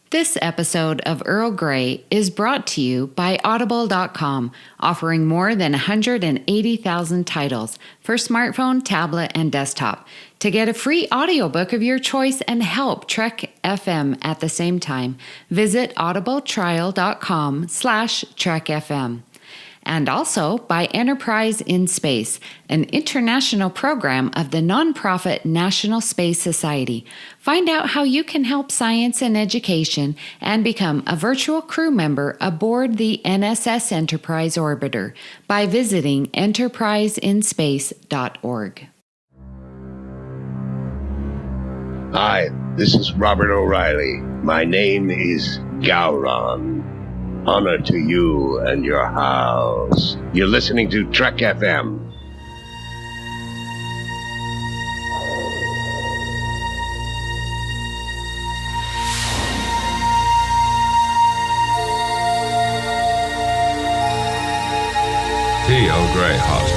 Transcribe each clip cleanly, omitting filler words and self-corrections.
This episode of Earl Grey is brought to you by Audible.com, offering more than 180,000 titles for smartphone, tablet, and desktop. To get a free audiobook of your choice and help Trek FM at the same time, visit audibletrial.com/trekfm. And also by Enterprise in Space, an international program of the nonprofit National Space Society. Find out how you can help science and education and become a virtual crew member aboard the NSS Enterprise Orbiter by visiting enterpriseinspace.org. Hi, this is Robert O'Reilly. My name is Gowron. Honor to you and your house. You're listening to Trek FM. The Earl Grey Hot.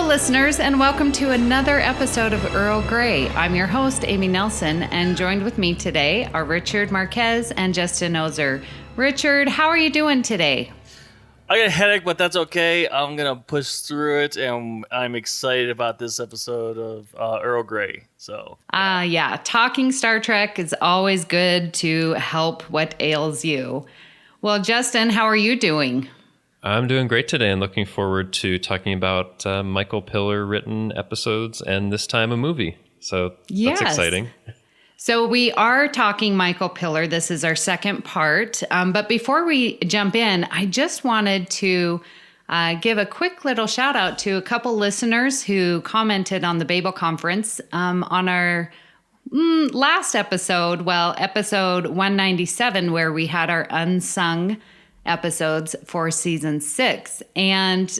Listeners, and welcome to another episode of Earl Grey. I'm your host, Amy Nelson, and joined with me today are Richard Marquez and Justin Ozer. Richard, how are you doing today? I got a headache, but that's okay. I'm going to push through it, and I'm excited about this episode of Earl Grey. Yeah, talking Star Trek is always good to help what ails you. Well, Justin, how are you doing? I'm doing great today and looking forward to talking about Michael Piller written episodes and this time a movie. So that's exciting. So we are talking Michael Piller. This is our second part. But before we jump in, I just wanted to give a quick little shout out to a couple listeners who commented on the Babel Conference on our last episode, episode 197, where we had our unsung episodes for season 6. And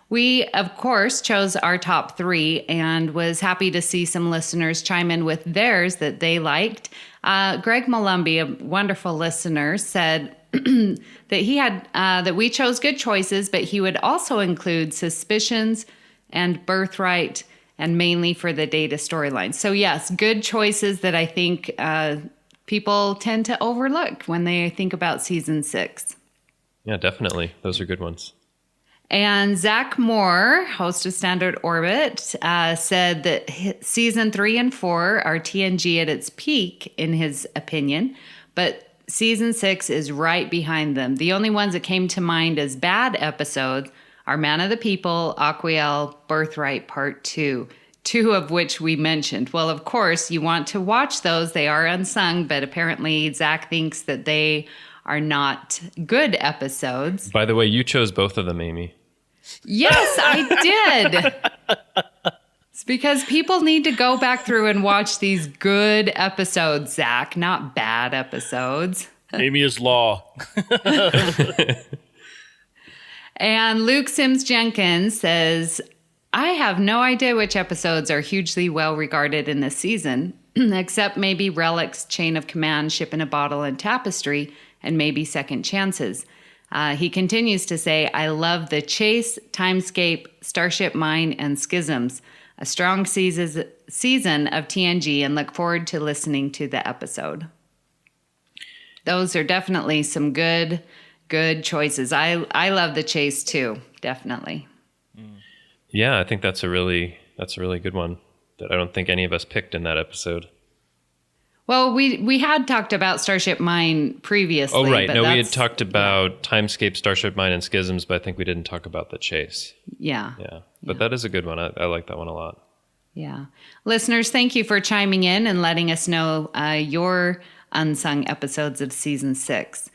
we, of course, chose our top 3 and was happy to see some listeners chime in with theirs that they liked. Greg Malumbi, a wonderful listener, said that he had that we chose good choices, but he would also include Suspicions and Birthright, and mainly for the Data storyline. So yes, good choices that I think people tend to overlook when they think about season 6. Yeah, definitely. Those are good ones. And Zach Moore, host of Standard Orbit, said that season 3 and 4 are TNG at its peak, in his opinion, but season 6 is right behind them. The only ones that came to mind as bad episodes are Man of the People, Aquiel, Birthright Part 2, 2 of which we mentioned. Well, of course, you want to watch those. They are unsung, but apparently Zach thinks that they are not good episodes. By the way, you chose both of them, Amy. Yes, I did. It's because people need to go back through and watch these good episodes, Zach, not bad episodes. Amy is law. And Luke Sims Jenkins says, I have no idea which episodes are hugely well regarded in this season, except maybe Relic's Chain of Command, Ship in a Bottle, and Tapestry, and maybe Second Chances. He continues to say, I love The Chase, Timescape, Starship Mine, and Schisms. A strong season of TNG, and look forward to listening to the episode. Those are definitely some good choices. I love The Chase too, definitely. Yeah, I think that's a really good one that I don't think any of us picked in that episode. Well, we had talked about Starship Mine previously. Oh, right. No, we had talked about Timescape, Starship Mine, and Schisms, but I think we didn't talk about The Chase. Yeah. But that is a good one. I like that one a lot. Yeah. Listeners, thank you for chiming in and letting us know your unsung episodes of season 6.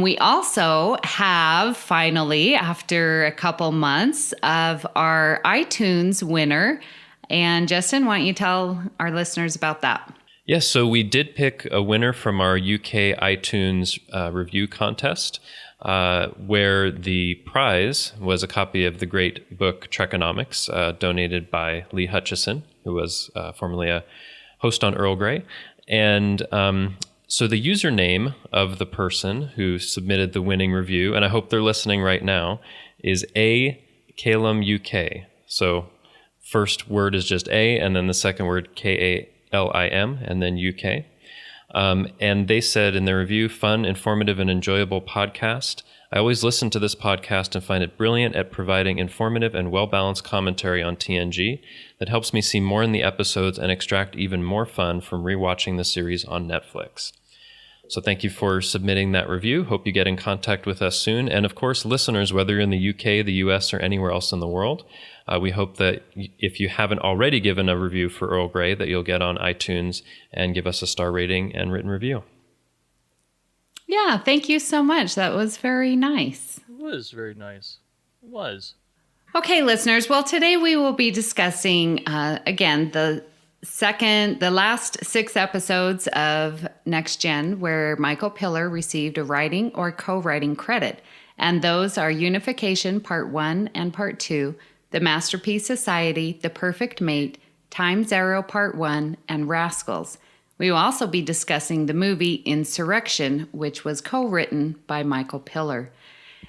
We also have, finally, after a couple months, of our iTunes winner. And Justin, why don't you tell our listeners about that? Yes, so we did pick a winner from our UK iTunes review contest, where the prize was a copy of the great book Trekonomics, donated by Lee Hutchison, who was formerly a host on Earl Grey. And So the username of the person who submitted the winning review, and I hope they're listening right now, is A Kalim UK. So first word is just A, and then the second word KALIM, and then UK. And they said in their review, fun, informative, and enjoyable podcast. I always listen to this podcast and find it brilliant at providing informative and well-balanced commentary on TNG that helps me see more in the episodes and extract even more fun from rewatching the series on Netflix. So thank you for submitting that review. Hope you get in contact with us soon. And of course, listeners, whether you're in the UK, the US, or anywhere else in the world, we hope that if you haven't already given a review for Earl Grey, that you'll get on iTunes and give us a star rating and written review. Yeah, thank you so much. That was very nice. It was very nice. It was. Okay, listeners. Well, today we will be discussing, again, the last 6 episodes of Next Gen, where Michael Piller received a writing or co-writing credit. And those are Unification Part 1 and Part 2, The Masterpiece Society, The Perfect Mate, Time Zero Part 1, and Rascals. We will also be discussing the movie Insurrection, which was co-written by Michael Piller.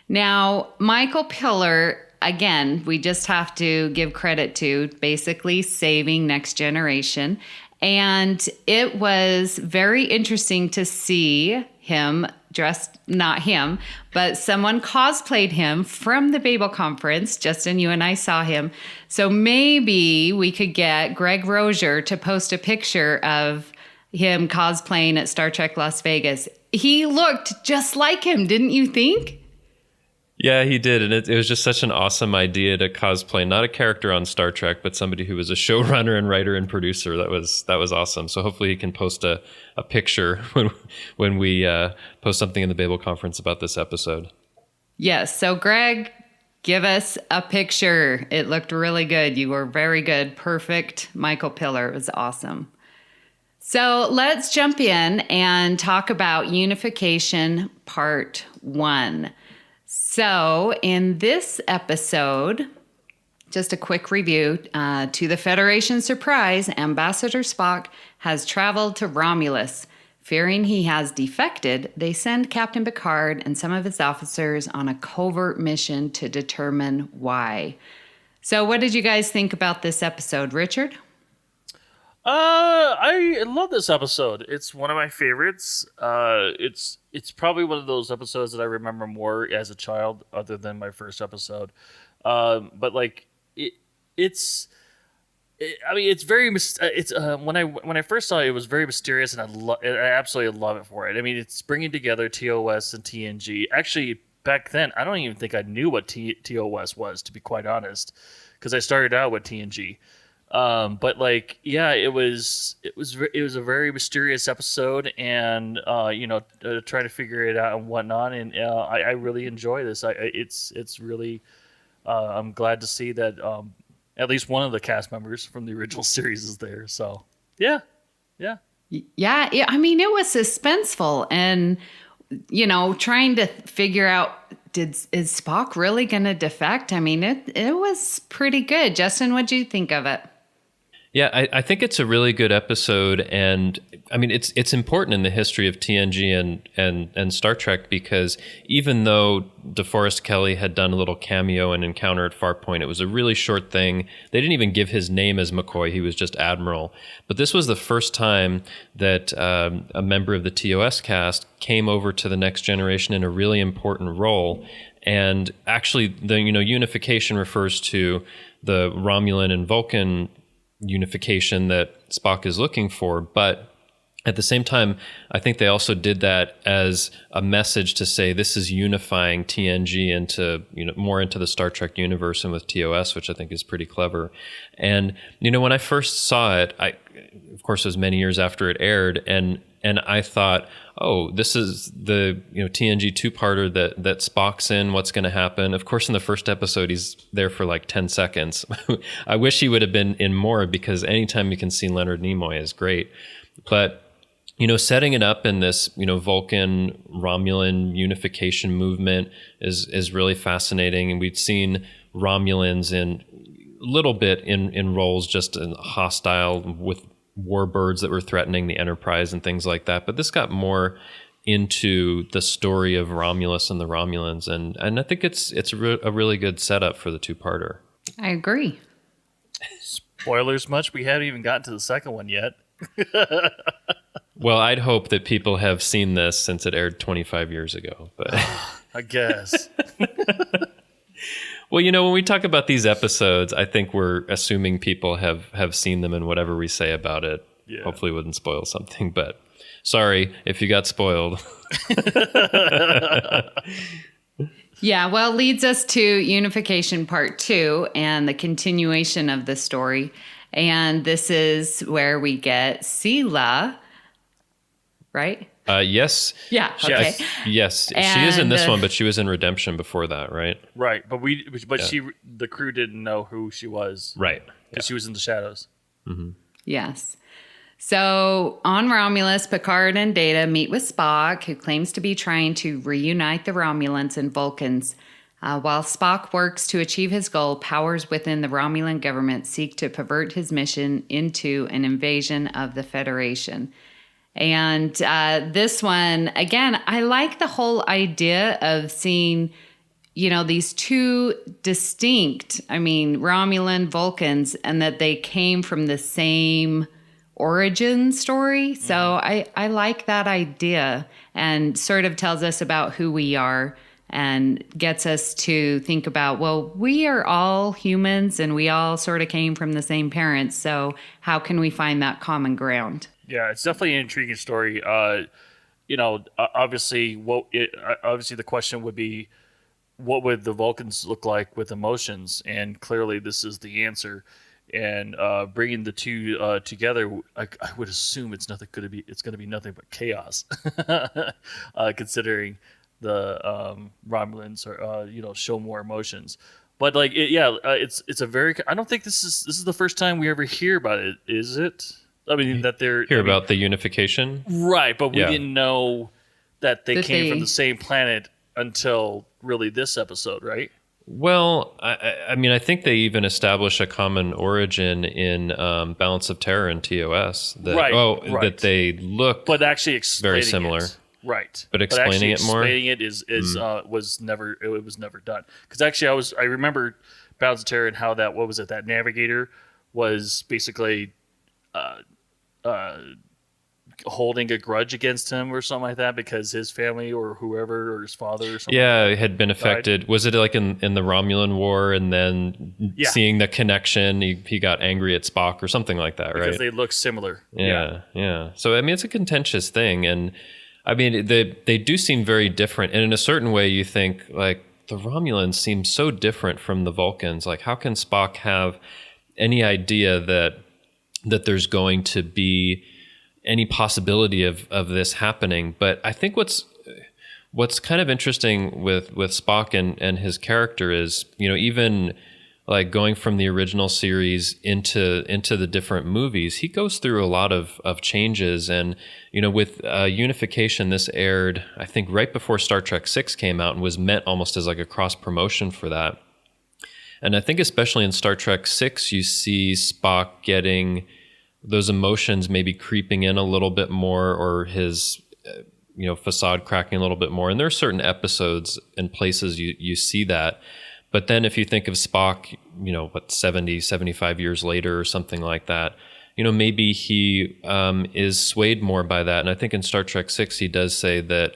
Now, Michael Piller, again, we just have to give credit to basically saving Next Generation. And it was very interesting to see him dressed, not him, but someone cosplayed him from the Babel Conference. Justin, you and I saw him. So maybe we could get Greg Rozier to post a picture of him cosplaying at Star Trek Las Vegas. He looked just like him, didn't you think? Yeah, he did. And it was just such an awesome idea to cosplay, not a character on Star Trek, but somebody who was a showrunner and writer and producer. That was awesome. So hopefully he can post a picture when we post something in the Babel Conference about this episode. Yes. So Greg, give us a picture. It looked really good. You were very good. Perfect. Michael Piller. It was awesome. So let's jump in and talk about Unification Part 1. So in this episode, just a quick review. To the Federation's surprise, Ambassador Spock has traveled to Romulus. Fearing he has defected, they send Captain Picard and some of his officers on a covert mission to determine why. So what did you guys think about this episode, Richard? I love this episode. It's one of my favorites. It's probably one of those episodes that I remember more as a child, other than my first episode. But like it's very when I first saw it, it was very mysterious, and I absolutely love it for it. I mean, it's bringing together TOS and TNG. Actually, back then, I don't even think I knew what TOS was, to be quite honest, because I started out with TNG. But like, yeah, it was a very mysterious episode, and trying to figure it out and whatnot. And I really enjoy this. It's really I'm glad to see that at least one of the cast members from the original series is there. So yeah. I mean, it was suspenseful, and trying to figure out, is Spock really going to defect? I mean, it was pretty good. Justin, what'd you think of it? Yeah, I think it's a really good episode, and I mean it's important in the history of TNG and Star Trek, because even though DeForest Kelley had done a little cameo and encounter at Farpoint, it was a really short thing. They didn't even give his name as McCoy; he was just Admiral. But this was the first time that a member of the TOS cast came over to the Next Generation in a really important role. And actually, the unification refers to the Romulan and Vulcan unification that Spock is looking for, but at the same time, I think they also did that as a message to say this is unifying TNG into more into the Star Trek universe and with TOS, which I think is pretty clever. And when I first saw it, of course, it was many years after it aired, and I thought, oh, this is the TNG two-parter that Spock's in. What's going to happen? Of course, in the first episode, he's there for like 10 seconds. I wish he would have been in more, because anytime you can see Leonard Nimoy is great. But setting it up in this Vulcan Romulan unification movement is really fascinating, and we'd seen Romulans in a little bit in roles just in hostile with warbirds that were threatening the Enterprise and things like that. But this got more into the story of Romulus and the Romulans, and I think it's a really good setup for the two-parter. I agree. Spoilers much? We haven't even gotten to the second one yet. Well, I'd hope that people have seen this since it aired 25 years ago. But I guess. well, when we talk about these episodes, I think we're assuming people have seen them, and whatever we say about it hopefully wouldn't spoil something. But sorry if you got spoiled. Yeah, well, leads us to Unification Part 2 and the continuation of the story. And this is where we get Sela, right? Yes. Yeah, okay. Yes, she is in this And, one, but she was in Redemption before that, right? Right, but the crew didn't know who she was. Right. Because she was in the shadows. Yes. So on Romulus, Picard and Data meet with Spock, who claims to be trying to reunite the Romulans and Vulcans. While Spock works to achieve his goal, powers within the Romulan government seek to pervert his mission into an invasion of the Federation. And this one, again, I like the whole idea of seeing, these two distinct, Romulan Vulcans, and that they came from the same origin story. So I like that idea, and sort of tells us about who we are and gets us to think about, well, we are all humans and we all sort of came from the same parents. So how can we find that common ground? Yeah, it's definitely an intriguing story. Obviously the question would be, what would the Vulcans look like with emotions? And clearly this is the answer. And bringing the two together, I would assume it's going to be nothing but chaos, considering the Romulans are show more emotions. But it's a very. I don't think this is the first time we ever hear about it, is it? I mean that they're about the unification, right? But we didn't know that they came from the same planet until really this episode, right? Well, I think they even establish a common origin in Balance of Terror and TOS. That they look, but actually very similar, right? But explaining it more, explaining it was never done. Because actually, I remember Balance of Terror and how that that navigator was basically holding a grudge against him or something like that because his family or whoever or his father or something had been affected. Died. Was it like in the Romulan War, and then seeing the connection, he got angry at Spock or something like that, right? Because they look similar. Yeah. So it's a contentious thing, and they do seem very different. And in a certain way, you think like the Romulans seem so different from the Vulcans. Like, how can Spock have any idea that there's going to be any possibility of this happening? But I think what's kind of interesting with Spock and his character is, even like going from the original series into the different movies, he goes through a lot of changes. And, with Unification, this aired, I think, right before Star Trek VI came out, and was meant almost as like a cross promotion for that. And I think especially in Star Trek VI, you see Spock getting those emotions maybe creeping in a little bit more, or his facade cracking a little bit more. And there are certain episodes and places you see that. But then if you think of Spock, 70, 75 years later or something like that, maybe he is swayed more by that. And I think in Star Trek VI, he does say that,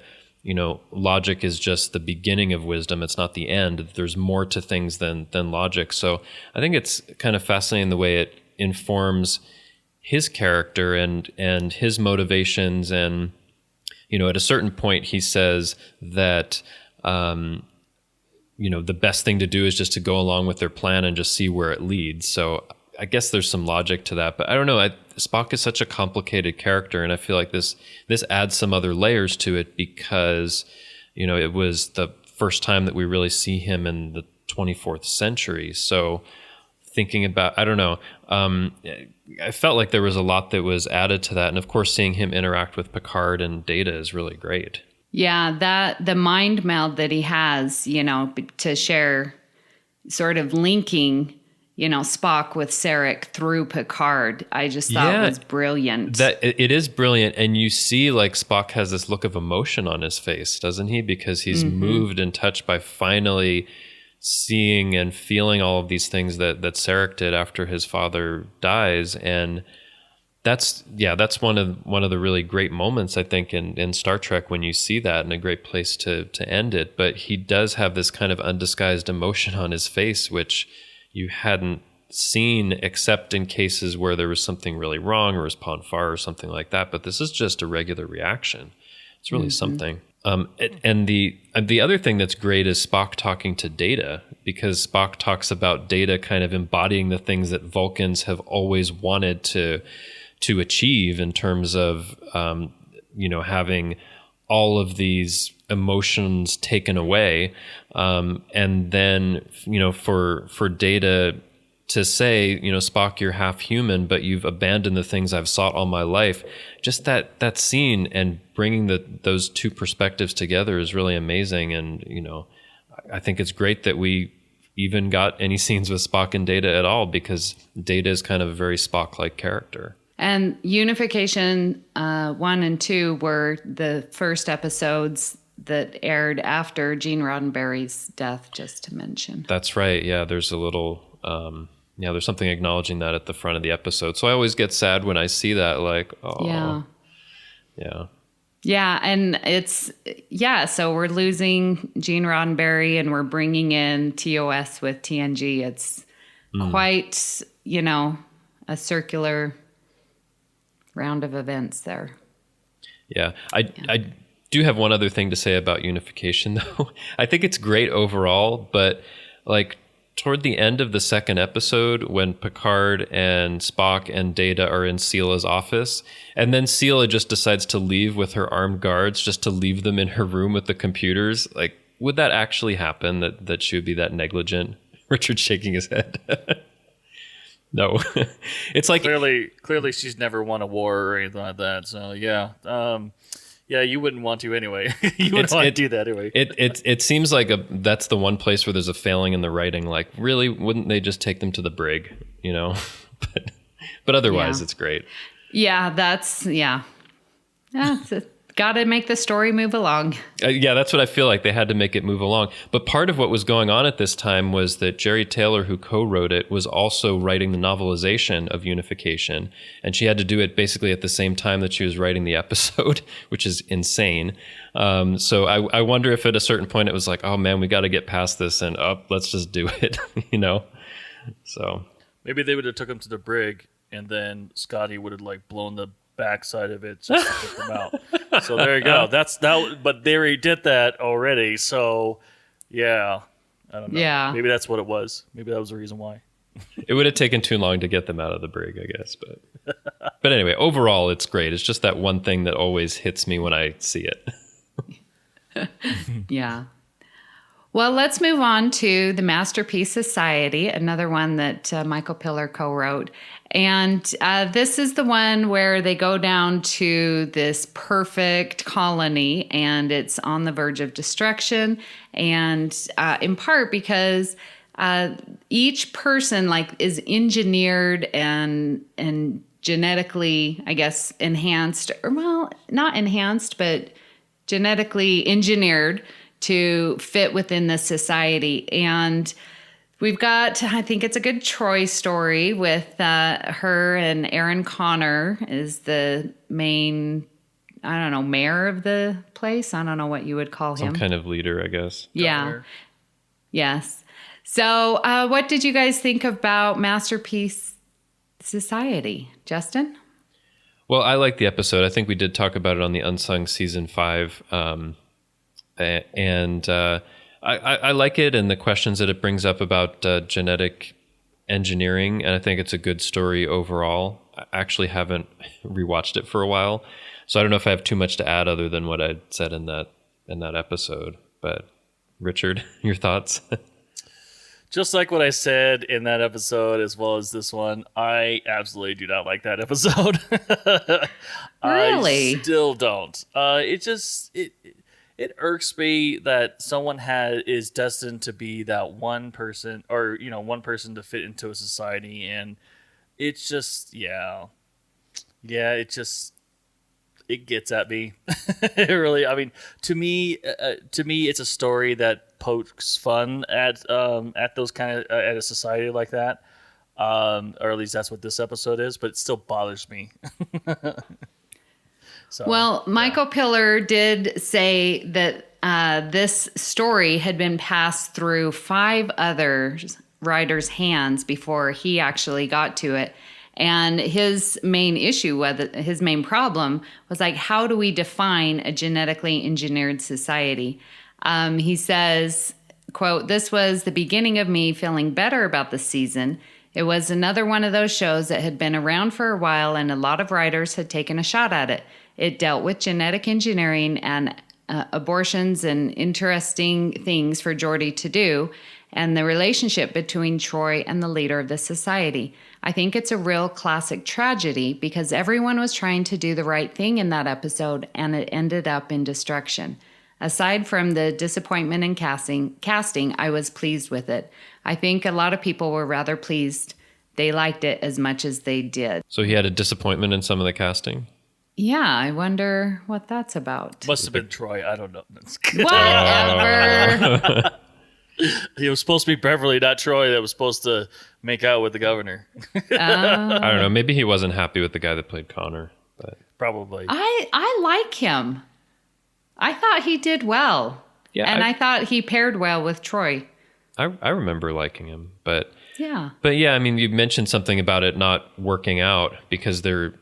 logic is just the beginning of wisdom. It's not the end. There's more to things than logic. So I think it's kind of fascinating the way it informs his character and his motivations. And, at a certain point, he says that, the best thing to do is just to go along with their plan and just see where it leads. So I guess there's some logic to that, but I don't know. Spock is such a complicated character, and I feel like this adds some other layers to it because, it was the first time that we really see him in the 24th century. So thinking about, I don't know, I felt like there was a lot that was added to that. And of course, seeing him interact with Picard and Data is really great. Yeah, the mind meld that he has, to share, sort of linking Spock with Sarek through Picard, I just thought was brilliant. That it is brilliant, and you see like Spock has this look of emotion on his face, doesn't he? Because he's moved and touched by finally seeing and feeling all of these things that Sarek did after his father dies, and that's one of the really great moments I think in Star Trek when you see that, and a great place to end it. But he does have this kind of undisguised emotion on his face, which you hadn't seen except in cases where there was something really wrong or was Pon farr or something like that. But this is just a regular reaction. It's really something. And the other thing that's great is Spock talking to Data, because Spock talks about Data kind of embodying the things that Vulcans have always wanted to achieve in terms of having all of these emotions taken away, and then for Data to say, Spock, you're half human, but you've abandoned the things I've sought all my life. Just that scene and bringing those two perspectives together is really amazing. And I think it's great that we even got any scenes with Spock and Data at all, because Data is kind of a very Spock-like character. And Unification 1 and 2 were the first episodes that aired after Gene Roddenberry's death, just to mention. That's right. Yeah, there's a little, there's something acknowledging that at the front of the episode. So I always get sad when I see that, like, oh. Yeah. Yeah, and so we're losing Gene Roddenberry and we're bringing in TOS with TNG. It's quite, a circular round of events there. Yeah. I do have one other thing to say about Unification, though. I think it's great overall, but like toward the end of the second episode, when Picard and Spock and Data are in Sela's office, and then Sela just decides to leave with her armed guards, just to leave them in her room with the computers, like, would that actually happen, that she would be that negligent? Richard's shaking his head. No. It's like clearly she's never won a war or anything like that. So yeah. Yeah, you wouldn't want to anyway. You wouldn't want to do that anyway. It seems like that's the one place where there's a failing in the writing. Like, really, wouldn't they just take them to the brig? But otherwise, it's great. Yeah, got to make the story move along. That's what I feel like. They had to make it move along. But part of what was going on at this time was that Jerry Taylor, who co-wrote it, was also writing the novelization of Unification. And she had to do it basically at the same time that she was writing the episode, which is insane. So I wonder if at a certain point it was like, oh man, we got to get past this and let's just do it, So maybe they would have took him to the brig and then Scotty would have blown the backside of it just to get them out. So there you go. But they already did that already. So yeah, I don't know. Yeah, maybe that's what it was. Maybe that was the reason why. It would have taken too long to get them out of the brig, I guess. But anyway, overall, it's great. It's just that one thing that always hits me when I see it. Yeah. Well, let's move on to the Masterpiece Society, another one that Michael Piller co-wrote. And this is the one where they go down to this perfect colony, and it's on the verge of destruction. And in part because each person is engineered and genetically, I guess, enhanced, or well, not enhanced, but genetically engineered to fit within the society. And we've got, I think it's a good Troy story with her and Aaron Connor is the main, I don't know, mayor of the place. I don't know what you would call him. Some kind of leader, I guess. Yeah. Governor. Yes. So what did you guys think about Masterpiece Society? Justin? Well, I like the episode. I think we did talk about it on the Unsung Season 5. And I like it and the questions that it brings up about genetic engineering. And I think it's a good story overall. I actually haven't rewatched it for a while, so I don't know if I have too much to add other than what I said in that episode. But Richard, your thoughts? Just like what I said in that episode, as well as this one, I absolutely do not like that episode. Really? I still don't. it irks me that someone is destined to be that one person, or one person to fit into a society, and it's just it gets at me. It really, I mean, to me, it's a story that pokes fun at those kind of at a society like that, or at least that's what this episode is. But it still bothers me. So, well, Michael Pillar did say that this story had been passed through 5 other writers' hands before he actually got to it. And his main issue, his main problem was like, how do we define a genetically engineered society? He says, quote, "This was the beginning of me feeling better about the season. It was another one of those shows that had been around for a while and a lot of writers had taken a shot at it. It dealt with genetic engineering and abortions and interesting things for Geordi to do, and the relationship between Troy and the leader of the society. I think it's a real classic tragedy because everyone was trying to do the right thing in that episode and it ended up in destruction. Aside from the disappointment in casting, I was pleased with it. I think a lot of people were rather pleased. They liked it as much as they did." So he had a disappointment in some of the casting? Yeah, I wonder what that's about. Must have been Troy. I don't know. Whatever. He was supposed to be Beverly, not Troy, that was supposed to make out with the governor. I don't know. Maybe he wasn't happy with the guy that played Connor. But Probably. I like him. I thought he did well. Yeah, And I thought he paired well with Troy. I remember liking him. But Yeah. yeah, I mean, you mentioned something about it not working out because they're...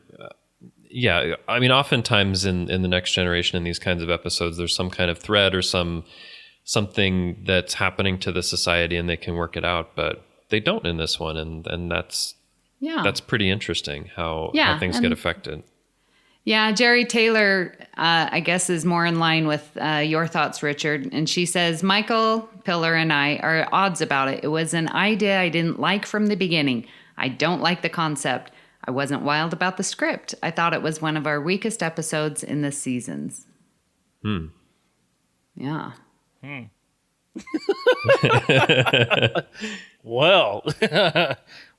yeah, I mean, oftentimes in the Next Generation in these kinds of episodes, there's some kind of thread or something that's happening to the society and they can work it out, but they don't in this one, and that's pretty interesting how things get affected. Yeah, Jerry Taylor, I guess, is more in line with your thoughts, Richard. And she says, "Michael Pillar and I are at odds about it. It was an idea I didn't like from the beginning. I don't like the concept. I wasn't wild about the script. I thought it was one of our weakest episodes in the seasons." Yeah. Well,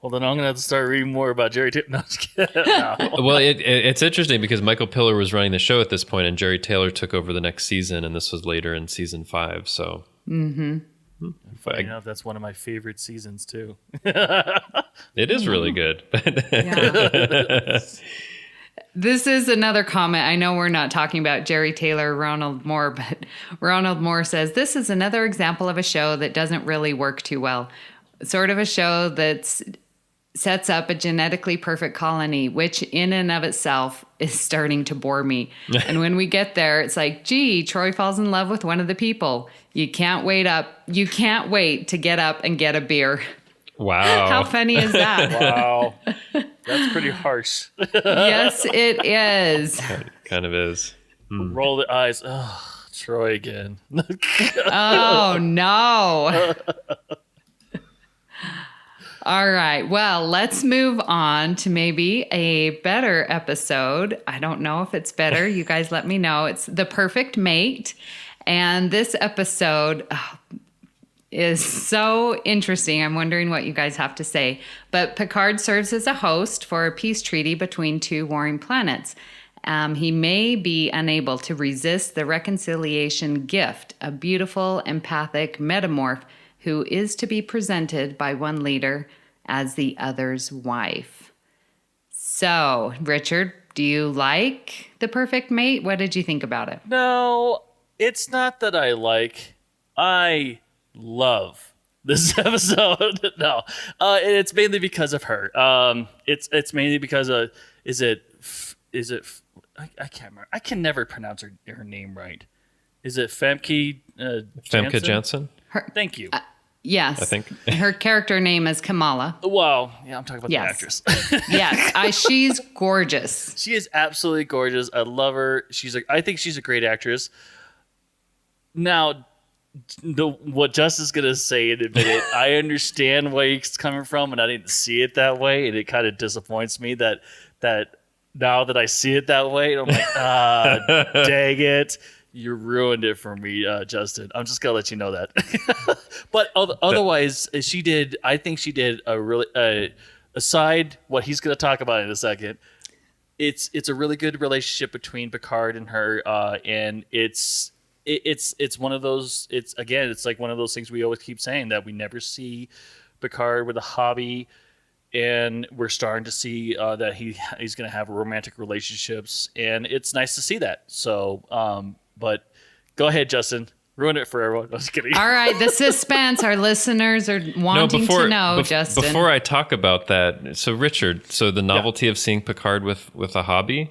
well, then I'm going to have to start reading more about Jerry Taylor. No, just kidding. No. Well, it's interesting because Michael Pillar was running the show at this point, and Jerry Taylor took over the next season, and this was later in season 5. So, Funny enough, that's one of my favorite seasons too. it is really good. Yeah. This is another comment. I know we're not talking about Jerry Taylor or Ronald Moore, but Ronald Moore says, "This is another example of a show that doesn't really work too well. Sort of a show that sets up a genetically perfect colony, which in and of itself is starting to bore me. And when we get there, it's like, gee, Troy falls in love with one of the people. You can't wait to get up and get a beer." Wow. How funny is that? Wow, that's pretty harsh. Yes, it is. Kind of is. Roll the eyes. Oh, Troy again. Oh, no. All right. Well, let's move on to maybe a better episode. I don't know if it's better. You guys let me know. It's The Perfect Mate. And this episode is so interesting. I'm wondering what you guys have to say. But Picard serves as a host for a peace treaty between 2 warring planets. He may be unable to resist the reconciliation gift, a beautiful, empathic metamorph who is to be presented by one leader as the other's wife. So, Richard, do you like The Perfect Mate? What did you think about it? No, it's not that I like. I love this episode. No, and it's mainly because of her. It's mainly because of I can't remember. I can never pronounce her name right. Is it Famke? Famke Janssen? Thank you. Yes. I think. Her character name is Kamala. Wow. Yeah, I'm talking about Yes. the actress. Yes. She's gorgeous. She is absolutely gorgeous. I love her. I think she's a great actress. Now, what Justin's gonna say in a minute, I understand where he's coming from, and I didn't see it that way, and it kind of disappoints me that now that I see it that way, I'm like, dang it. You ruined it for me, Justin. I'm just gonna let you know that. But otherwise, I think she did a really aside what he's gonna talk about in a second. It's a really good relationship between Picard and her, and it's one of those. It's like one of those things we always keep saying, that we never see Picard with a hobby, and we're starting to see that he's going to have romantic relationships, and it's nice to see that. So, but go ahead, Justin. Ruin it for everyone. I was kidding. All right, the suspense. Our listeners are wanting to know, Justin. Before I talk about that, so Richard, the novelty of seeing Picard with a hobby,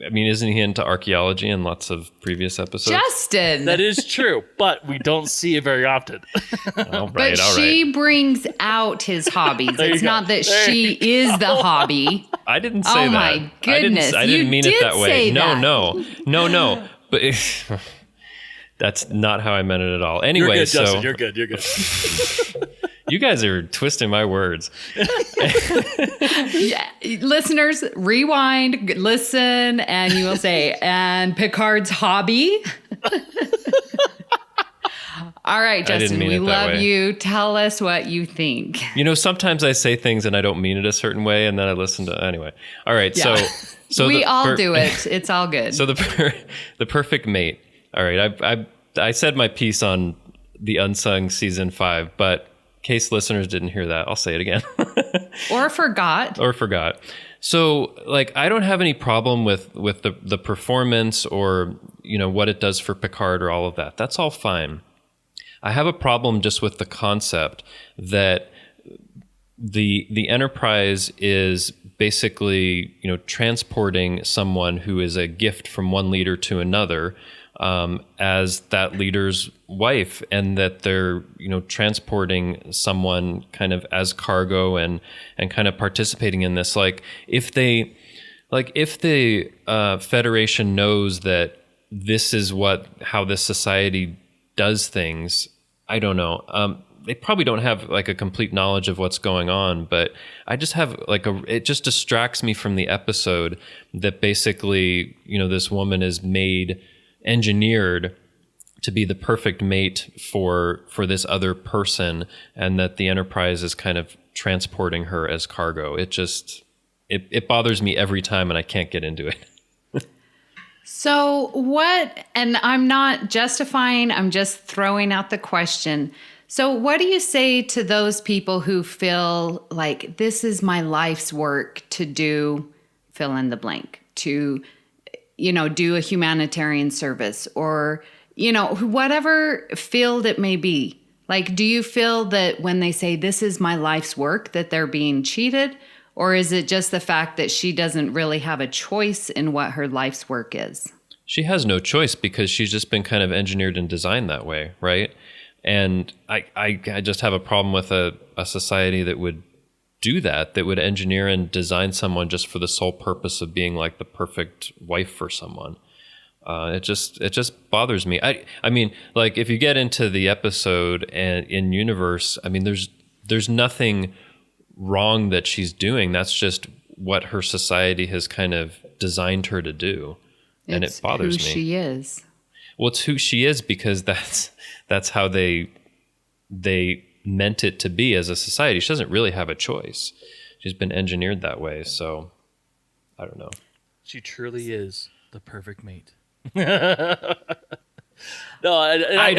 I mean, isn't he into archaeology in lots of previous episodes? Justin! That is true, but we don't see it very often. But she brings out his hobbies. It's not that she is the hobby. I didn't say that. Oh my goodness. I didn't mean it that way. No. But that's not how I meant it at all. Anyway, you're good, Justin. You're good. You guys are twisting my words. Yeah. Listeners, rewind, listen, and you will say, and Picard's hobby. All right, Justin, we love you. Tell us what you think. Sometimes I say things and I don't mean it a certain way, and then I listen to anyway. All right, yeah. so we all do it. It's all good. So the perfect mate. All right, I said my piece on the Unsung season 5, but in case listeners didn't hear that, I'll say it again. Or forgot. So, I don't have any problem with the performance or, what it does for Picard or all of that. That's all fine. I have a problem just with the concept that the Enterprise is basically, transporting someone who is a gift from one leader to another, as that leader's wife, and that they're transporting someone kind of as cargo and kind of participating in this. If the Federation knows that this is how this society does things, I don't know. They probably don't have a complete knowledge of what's going on, but I just have it just distracts me from the episode that basically, this woman is engineered to be the perfect mate for this other person, and that the Enterprise is kind of transporting her as cargo. It bothers me every time, and I can't get into it. So what, and I'm not justifying, I'm just throwing out the question. So what do you say to those people who feel like this is my life's work to do fill in the blank, to do a humanitarian service, or, whatever field it may be? Do you feel that when they say this is my life's work, that they're being cheated? Or is it just the fact that she doesn't really have a choice in what her life's work is? She has no choice, because she's just been kind of engineered and designed that way, right? And I just have a problem with a society that would do that would engineer and design someone just for the sole purpose of being the perfect wife for someone. It just bothers me. I mean, if you get into the episode and in universe, I mean, there's nothing wrong that she's doing. That's just what her society has kind of designed her to do, and it bothers me. Who she is. Well, it's who she is, because that's how they meant it to be as a society. She doesn't really have a choice. She's been engineered that way, so I don't know. She truly is the perfect mate. No, I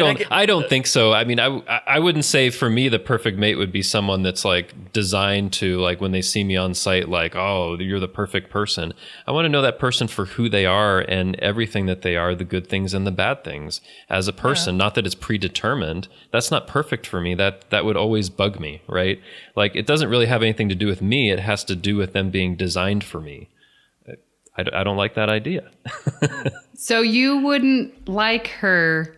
don't think so. I mean, I wouldn't say for me the perfect mate would be someone that's designed to when they see me on site, oh, you're the perfect person. I want to know that person for who they are and everything that they are, the good things and the bad things as a person. Not that it's predetermined. That's not perfect for me. That would always bug me, right? It doesn't really have anything to do with me. It has to do with them being designed for me. I don't like that idea. So you wouldn't like her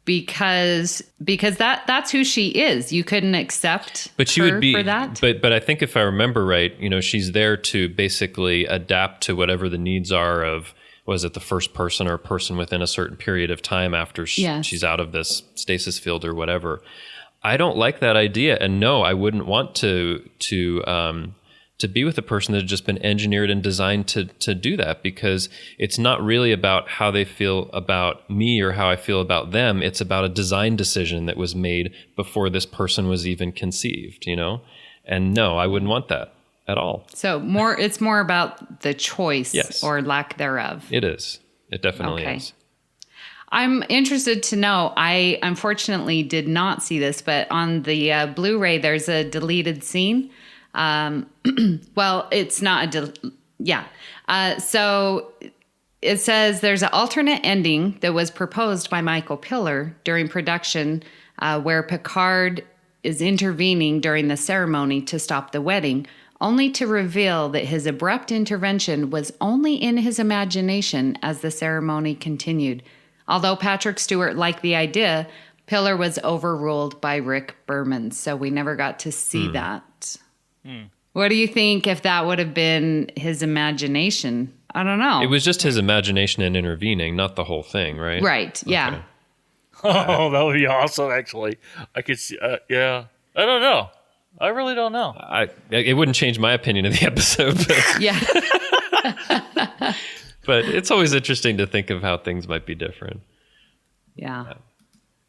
because that's who she is. You couldn't accept her for that? But I think if I remember right, she's there to basically adapt to whatever the needs are of, was it the first person or person within a certain period of time after she's out of this stasis field or whatever. I don't like that idea. And no, I wouldn't want to to be with a person that had just been engineered and designed to do that, because it's not really about how they feel about me or how I feel about them. It's about a design decision that was made before this person was even conceived, you know? And no, I wouldn't want that at all. So it's more about the choice Yes. or lack thereof. It is. It definitely is. I'm interested to know. I unfortunately did not see this, but on the Blu-ray, there's a deleted scene. Well, it's not so it says there's an alternate ending that was proposed by Michael Piller during production, where Picard is intervening during the ceremony to stop the wedding, only to reveal that his abrupt intervention was only in his imagination as the ceremony continued. Although Patrick Stewart liked the idea, Piller was overruled by Rick Berman, so we never got to see that. What do you think if that would have been his imagination? I don't know. It was just his imagination and intervening, not the whole thing, right? Right, yeah. Okay. Oh, that would be awesome, actually. I could see, yeah. I don't know. I really don't know. It wouldn't change my opinion of the episode, but, Yeah. but it's always interesting to think of how things might be different. Yeah.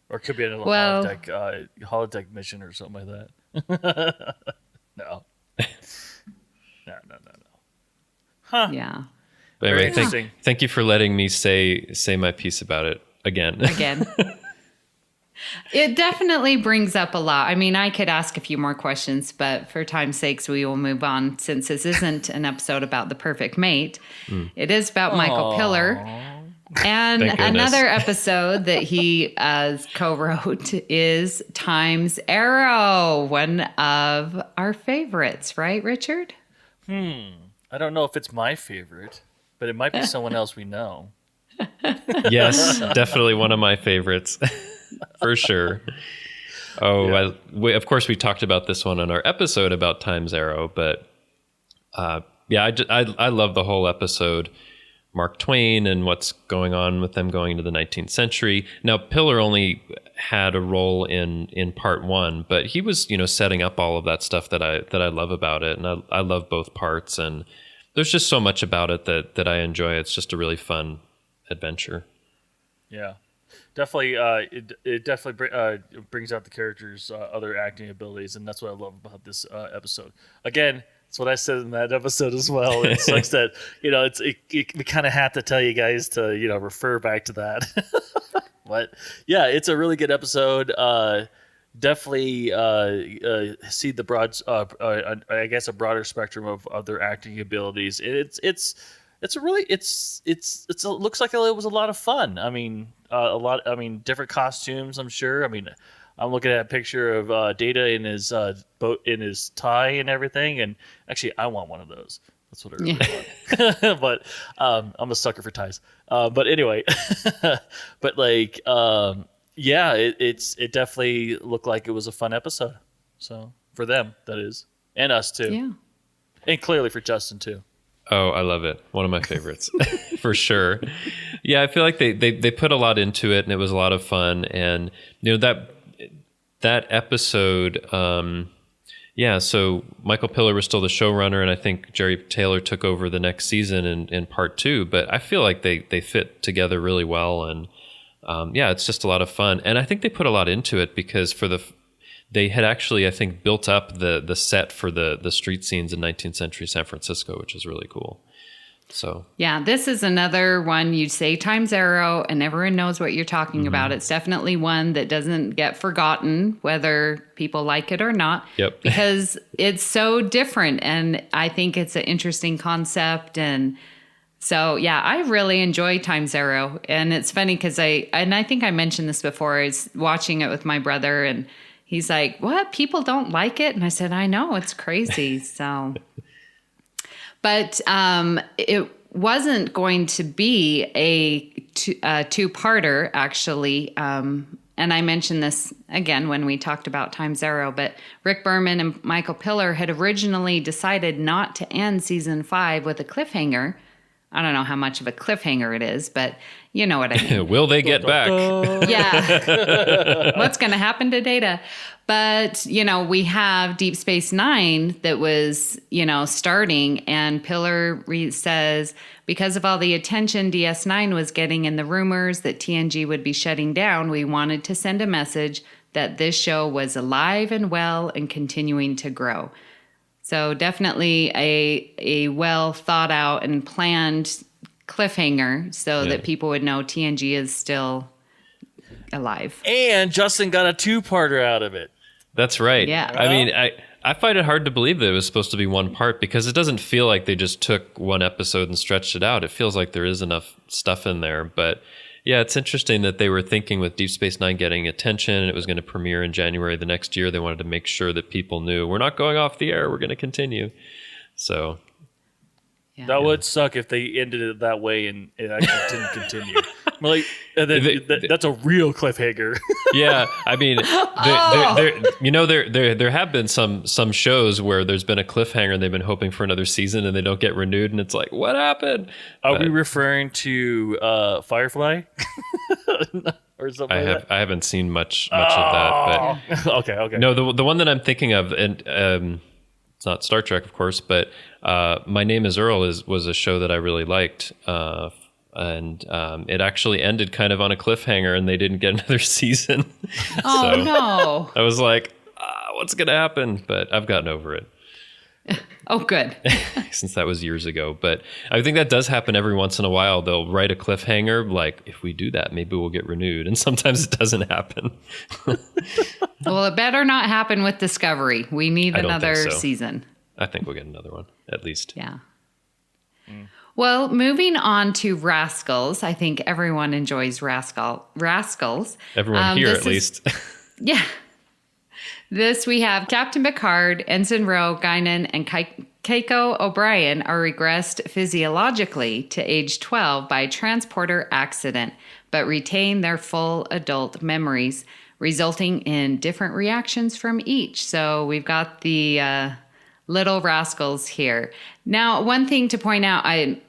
Or it could be another Well- holodeck mission or something like that. No. No. Yeah. But Very anyway, interesting. thank you for letting me say my piece about it again. Again. It definitely brings up a lot. I mean, I could ask a few more questions, but for time's sakes, we will move on since this isn't an episode about the perfect mate. It is about Michael Piller. And Thank goodness. another episode that he co-wrote is Time's Arrow, one of our favorites, right, Richard? I don't know if it's my favorite, but it might be someone else we know. Yes, definitely one of my favorites, for sure. Oh, Yeah. of course, we talked about this one on our episode about Time's Arrow, but I love the whole episode. Mark Twain and what's going on with them going into the 19th century. Now, Piller only had a role in part one, but he was, setting up all of that stuff that I love about it, and I love both parts. And there's just so much about it that I enjoy. It's just a really fun adventure. Yeah, definitely. It definitely brings out the characters' other acting abilities, and that's what I love about this episode. Again, that's what I said in that episode as well. It sucks that we kind of have to tell you guys to refer back to that. But yeah, it's a really good episode. Definitely see the broad, I guess, a broader spectrum of their acting abilities. It looks like it was a lot of fun. I mean, different costumes, I'm sure. I mean, I'm looking at a picture of Data in his boat, in his tie and everything. And actually, I want one of those. That's what I really want. But I'm a sucker for ties. But anyway, yeah, it definitely looked like it was a fun episode. So for them, that is, and us too, Yeah. and clearly for Justin too. Oh, I love it. One of my favorites, for sure. Yeah, I feel like they put a lot into it, and it was a lot of fun. And that episode, so Michael Piller was still the showrunner, and I think Jerry Taylor took over the next season in part two. But I feel like they fit together really well, and it's just a lot of fun. And I think they put a lot into it because they had actually, I think, built up the set for the street scenes in 19th century San Francisco, which is really cool. So Yeah, this is another one you say Time's Arrow and everyone knows what you're talking about. It's definitely one that doesn't get forgotten, whether people like it or not. Yep. Because it's so different, and I think it's an interesting concept. And so, yeah, I really enjoy Time's Arrow. And it's funny because I think I mentioned this before, I was watching it with my brother, and he's like, what? People don't like it? And I said, I know, it's crazy. So... But it wasn't going to be a two-parter, actually. And I mentioned this again when we talked about Time's Arrow, but Rick Berman and Michael Piller had originally decided not to end season 5 with a cliffhanger, I don't know how much of a cliffhanger it is, but you know what I mean. Will they get back? Yeah. What's going to happen to Data? But, we have Deep Space Nine that was, starting, and Pillar says, because of all the attention DS9 was getting and the rumors that TNG would be shutting down, we wanted to send a message that this show was alive and well and continuing to grow. So definitely a well thought out and planned cliffhanger so that people would know TNG is still alive. And Justin got a 2-parter out of it. That's right. Yeah. I mean, I find it hard to believe that it was supposed to be one part because it doesn't feel like they just took one episode and stretched it out. It feels like there is enough stuff in there. But yeah, it's interesting that they were thinking with Deep Space Nine getting attention and it was going to premiere in January the next year. They wanted to make sure that people knew we're not going off the air. We're going to continue. So Yeah. That would suck if they ended it that way and it actually didn't continue. Like, and then that's a real cliffhanger. Yeah, I mean, there have been some shows where there's been a cliffhanger and they've been hoping for another season and they don't get renewed, and it's like, what happened? Are we referring to Firefly or something? I haven't seen much of that, but okay. No, the one that I'm thinking of, and it's not Star Trek, of course, but My Name Is Earl was a show that I really liked. And it actually ended kind of on a cliffhanger and they didn't get another season. Oh, no. I was like, what's going to happen? But I've gotten over it. Oh, good. Since that was years ago. But I think that does happen every once in a while. They'll write a cliffhanger, like, if we do that, maybe we'll get renewed. And sometimes it doesn't happen. Well, it better not happen with Discovery. We need another season. I think we'll get another one, at least. Yeah. Well, moving on to Rascals. I think everyone enjoys Rascals. Everyone here, at least. Yeah. This we have Captain Picard, Ensign Ro, Guinan, and Keiko O'Brien are regressed physiologically to age 12 by transporter accident, but retain their full adult memories, resulting in different reactions from each. So we've got the little rascals here. Now, one thing to point out, I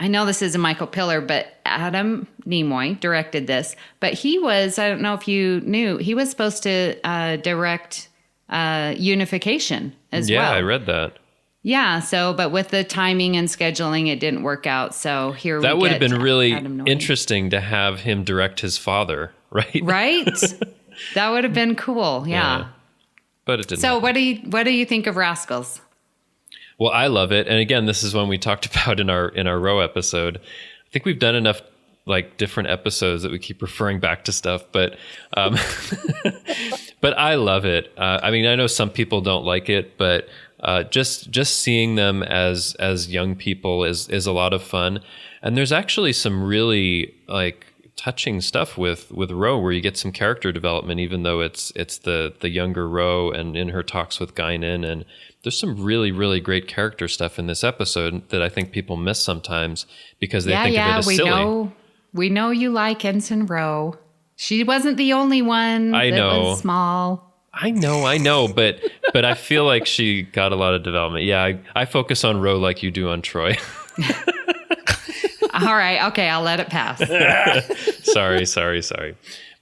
know this isn't Michael Pillar, but Adam Nimoy directed this. But he was, I don't know if you knew, he was supposed to direct Unification as well. Yeah, I read that. Yeah, but with the timing and scheduling, it didn't work out. So here that would have been really Adam Nimoy. interesting to have him direct his father, right? Right? That would have been cool, yeah. But it didn't. So happen. what do you think of Rascals? Well, I love it. And again, this is one we talked about in our Row episode. I think we've done enough like different episodes that we keep referring back to stuff, but but I love it. I mean, I know some people don't like it, but just seeing them as young people is a lot of fun. And there's actually some really like touching stuff with Ro where you get some character development, even though it's the younger Ro and in her talks with Guinan, and there's some really, really great character stuff in this episode that I think people miss sometimes because they think of it as silly. We know you like Ensign Ro. She wasn't the only one that was small. I know, but I feel like she got a lot of development. Yeah, I focus on Ro like you do on Troy. All right, okay, I'll let it pass. Sorry.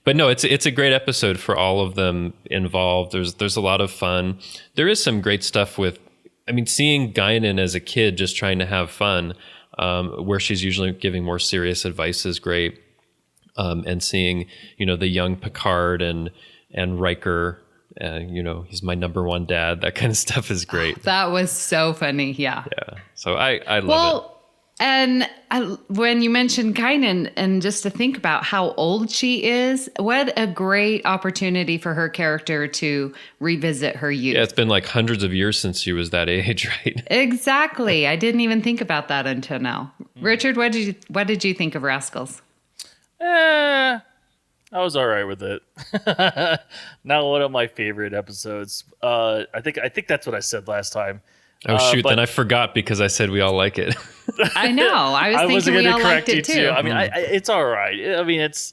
But no, it's a great episode for all of them involved. There's a lot of fun. There is some great stuff with, I mean, seeing Guinan as a kid just trying to have fun, where she's usually giving more serious advice is great. And seeing, the young Picard and Riker, he's my number one dad. That kind of stuff is great. That was so funny. Yeah. Yeah. So I love it. And when you mentioned Guinan, and just to think about how old she is, what a great opportunity for her character to revisit her youth. Yeah, it's been like hundreds of years since she was that age, right? Exactly. I didn't even think about that until now. Richard, what did you think of Rascals? I was all right with it. Not one of my favorite episodes. I think that's what I said last time. Oh shoot! Then I forgot because I said we all like it. I know. I was thinking we all liked it too. I mean, it's all right. I mean, it's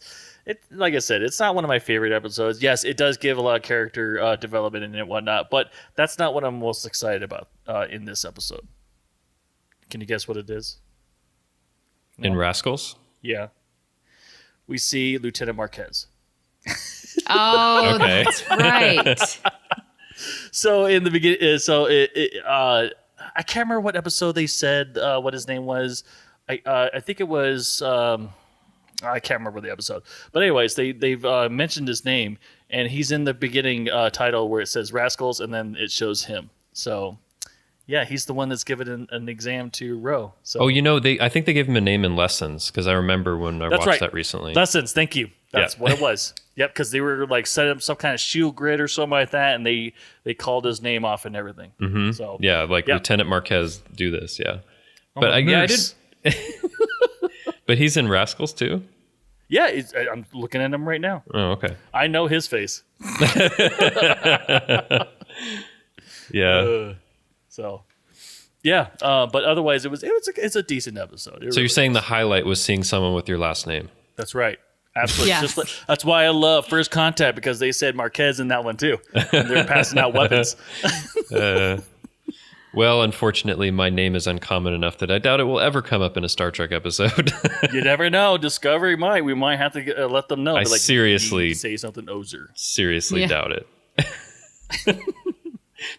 like I said, it's not one of my favorite episodes. Yes, it does give a lot of character development and whatnot, but that's not what I'm most excited about in this episode. Can you guess what it is? In Rascals? Yeah. We see Lieutenant Marquez. Oh, Okay. that's right. So in the beginning, I can't remember what episode they said what his name was. I think it was. I can't remember the episode, but anyways, they've mentioned his name, and he's in the beginning title where it says Rascals, and then it shows him. So, yeah, he's the one that's given an exam to Ro. So, Oh, I think they gave him a name in Lessons, because I remember when I watched that recently. Lessons. Thank you. That's Yeah. what it was. Yep, because they were like setting up some kind of shield grid or something like that, and they called his name off and everything. Mm-hmm. So Yeah, like Yep. Lieutenant Marquez do this, yeah. Oh, But I nurse. didn't. But he's in Rascals too? Yeah, I'm looking at him right now. Oh, okay. I know his face. Yeah. So, yeah. But otherwise, it's a decent episode. So you're saying the highlight was seeing someone with your last name? That's right. Absolutely. Yes. That's why I love First Contact, because they said Marquez in that one too. And they're passing out weapons. Well, unfortunately, my name is uncommon enough that I doubt it will ever come up in a Star Trek episode. You never know. Discovery might. We might have to let them know. I Be like, seriously- "You say something, Ozer." Seriously Yeah. doubt it.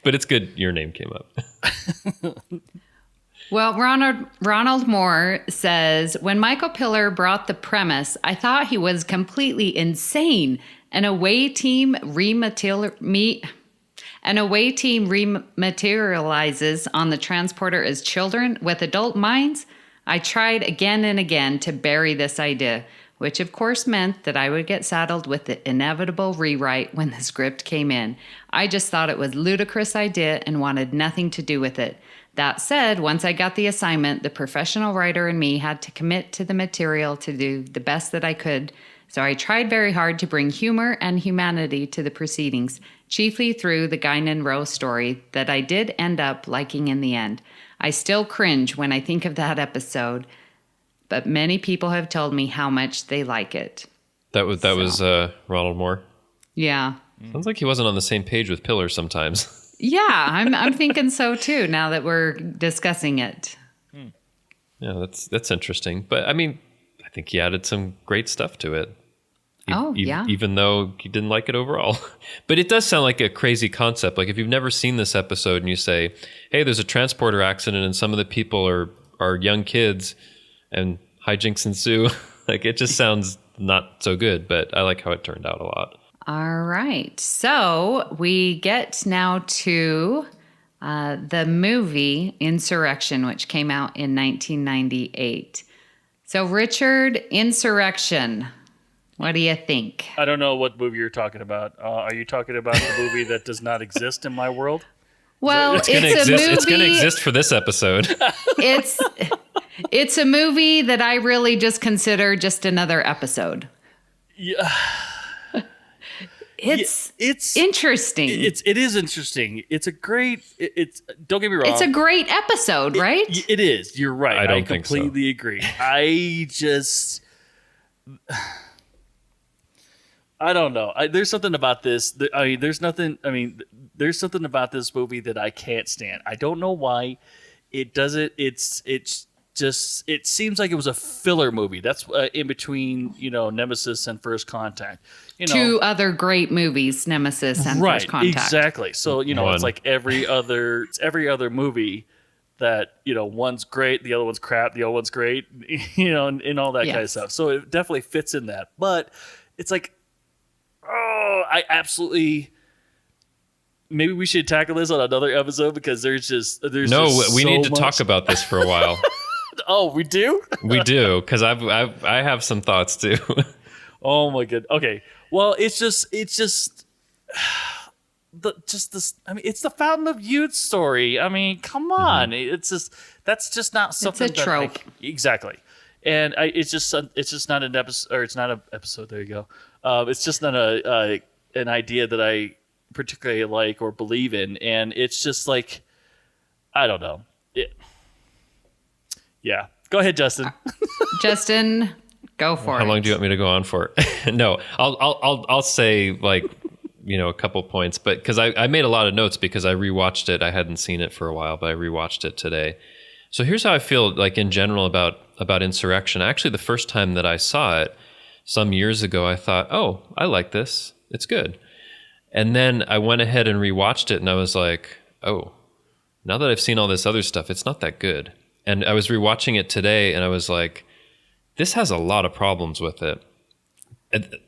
But it's good your name came up. Well, Ronald Moore says, when Michael Piller brought the premise, I thought he was completely insane. An away team rematerializes on the transporter as children with adult minds. I tried again and again to bury this idea, which of course meant that I would get saddled with the inevitable rewrite when the script came in. I just thought it was a ludicrous idea and wanted nothing to do with it. That said, once I got the assignment, the professional writer in me had to commit to the material to do the best that I could. So I tried very hard to bring humor and humanity to the proceedings, chiefly through the Guinan Rowe story that I did end up liking in the end. I still cringe when I think of that episode, but many people have told me how much they like it. That was Ronald Moore. Yeah. Sounds like he wasn't on the same page with Piller sometimes. Yeah, I'm thinking so too now that we're discussing it. Yeah, that's interesting. But I mean, I think he added some great stuff to it. Yeah. Even though he didn't like it overall. But it does sound like a crazy concept. Like if you've never seen this episode and you say, hey, there's a transporter accident and some of the people are young kids and hijinks ensue. Like it just sounds not so good, but I like how it turned out a lot. All right. So we get now to the movie Insurrection, which came out in 1998. So, Richard, Insurrection, what do you think? I don't know what movie you're talking about. Are you talking about the movie that does not exist in my world? Well, It's going to exist. It's going to exist for this episode. It's a movie that I really just consider just another episode. Yeah. It's It's interesting. it is interesting. It's a great. It's don't get me wrong. It's a great episode, right? It is. You're right. I don't think so. completely agree. I don't know. There's something about this. There's something about this movie that I can't stand. I don't know why. It doesn't. It seems like it was a filler movie. That's in between, Nemesis and First Contact. Two other great movies, Nemesis and Right, First Contact. exactly. So One. it's like every other movie that one's great, the other one's crap, the other one's great, and all that kind of Yes. stuff. So it definitely fits in that. But it's like, I absolutely. Maybe we should tackle this on another episode because there's We so need to much- talk about this for a while. Oh, we do. We do, because I have some thoughts too. Oh my god. Okay. Well, it's just this. I mean, it's the Fountain of Youth story. I mean, come on. It's just that's just not something. that trope. Exactly. And it's just not an episode, or it's not an episode. There you go. It's just not an idea that I particularly like or believe in, and it's just like, I don't know. Yeah. Go ahead, Justin. Justin, go for it. How long do you want me to go on for? No, I'll say like a couple points, but because I made a lot of notes because I rewatched it. I hadn't seen it for a while, but I rewatched it today. So here's how I feel like in general about Insurrection. Actually, the first time that I saw it some years ago, I thought, oh, I like this. It's good. And then I went ahead and rewatched it and I was like, oh, now that I've seen all this other stuff, it's not that good. And I was rewatching it today and I was like, this has a lot of problems with it.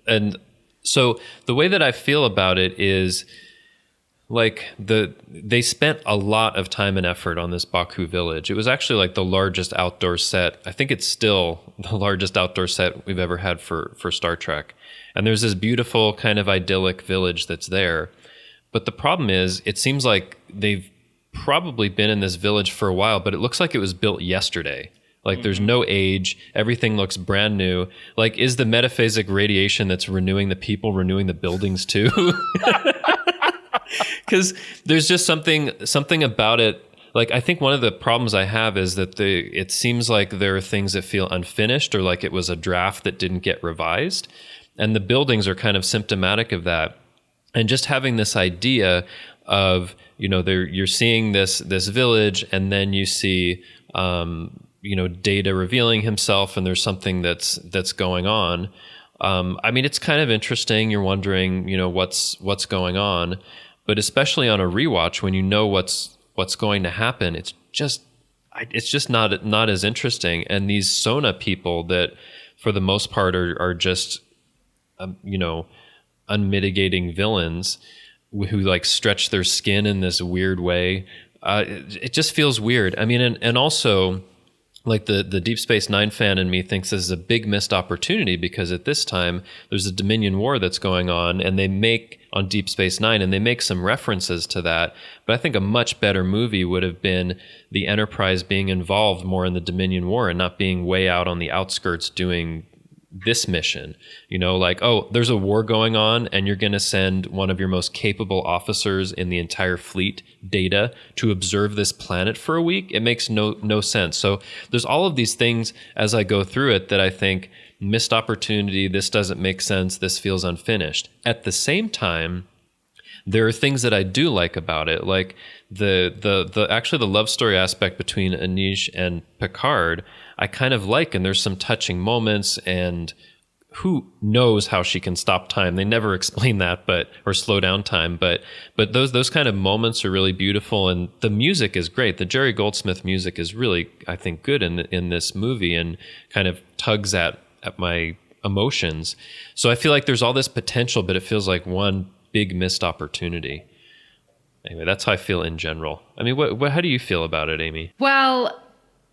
And so the way that I feel about it is like they spent a lot of time and effort on this Baku village. It was actually like the largest outdoor set. I think it's still the largest outdoor set we've ever had for Star Trek. And there's this beautiful kind of idyllic village that's there. But the problem is, it seems like they've probably been in this village for a while, but it looks like it was built yesterday. Like there's no age, everything looks brand new. Like, is the metaphasic radiation that's renewing the people renewing the buildings too? Because there's just something about it. Like, I think one of the problems I have is that it seems like there are things that feel unfinished, or like it was a draft that didn't get revised. And the buildings are kind of symptomatic of that. And just having this idea of, you're seeing this village, and then you see, Data revealing himself, and there's something that's going on. I mean, it's kind of interesting. You're wondering, what's going on. But especially on a rewatch, when you know what's going to happen, it's just not as interesting. And these Sona people that, for the most part, are just unmitigating villains who like stretch their skin in this weird way. It just feels weird. I mean, and also, like the Deep Space Nine fan in me thinks this is a big missed opportunity, because at this time there's a Dominion War that's going on, and they make on Deep Space Nine, and they make some references to that. But I think a much better movie would have been the Enterprise being involved more in the Dominion War and not being way out on the outskirts doing this mission. Like, oh, there's a war going on, and you're going to send one of your most capable officers in the entire fleet, Data, to observe this planet for a week. It makes no sense. So there's all of these things as I go through it that I think, missed opportunity, this doesn't make sense, this feels unfinished. At the same time, there are things that I do like about it, like the love story aspect between Anish and Picard. I kind of like, and there's some touching moments, and who knows how she can stop time. They never explain that, or slow down time, but those kind of moments are really beautiful, and the music is great. The Jerry Goldsmith music is really, I think, good in this movie, and kind of tugs at my emotions. So I feel like there's all this potential, but it feels like one big missed opportunity. Anyway, that's how I feel in general. I mean, how do you feel about it, Amy? Well,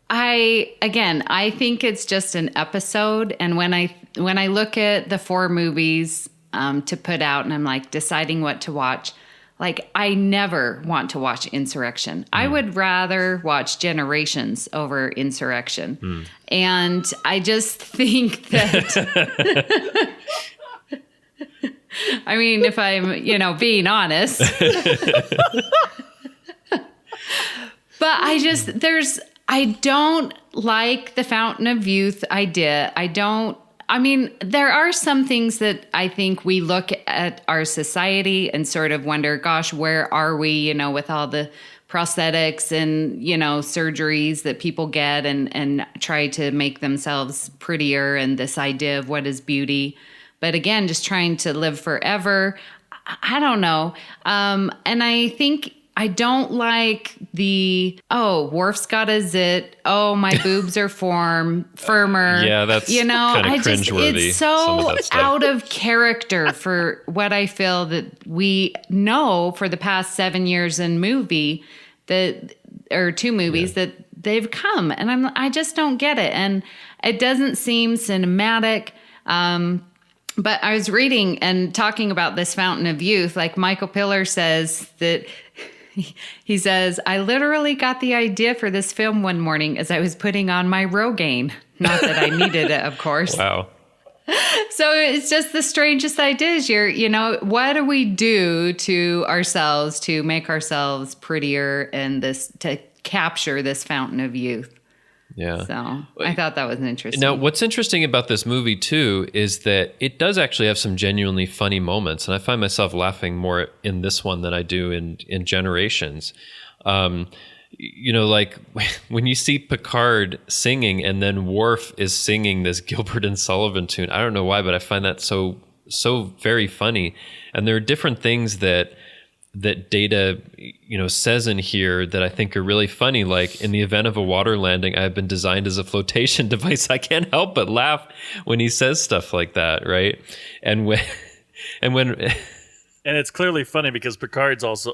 I think it's just an episode. And when I look at the 4 movies to put out, and I'm like deciding what to watch, like, I never want to watch Insurrection. I would rather watch Generations over Insurrection. And I just think that, I mean, if I'm, being honest, but I don't like the Fountain of Youth idea. There are some things that I think we look at our society and sort of wonder, gosh, where are we, with all the prosthetics and, surgeries that people get and try to make themselves prettier, and this idea of what is beauty. But again, just trying to live forever. I don't know. And I think I don't like Worf's got a zit. Oh, my boobs are firmer. Yeah, that's kind of cringeworthy. It's so out of character for what I feel that we know for the past 7 years in or 2 movies that they've come, and I just don't get it, and it doesn't seem cinematic. But I was reading and talking about this Fountain of Youth. Like, Michael Piller says that. He says, I literally got the idea for this film one morning as I was putting on my Rogaine. Not that I needed it, of course. Wow. So it's just the strangest ideas. What do we do to ourselves to make ourselves prettier and to capture this Fountain of Youth? Yeah. So I thought that was interesting. Now, what's interesting about this movie, too, is that it does actually have some genuinely funny moments. And I find myself laughing more in this one than I do in Generations. like when you see Picard singing and then Worf is singing this Gilbert and Sullivan tune, I don't know why, but I find that so very funny. And there are different things that Data, says in here that I think are really funny. Like, in the event of a water landing, I have been designed as a flotation device. I can't help but laugh when he says stuff like that, right? And when and it's clearly funny because Picard's also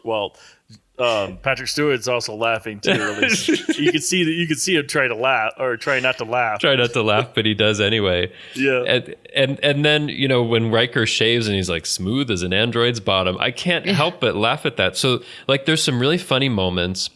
Patrick Stewart's also laughing too. At least. You can see him try to laugh or try not to laugh. Try not to laugh, but he does anyway. Yeah. And then when Riker shaves and he's like smooth as an android's bottom, I can't help but laugh at that. So like, there's some really funny moments.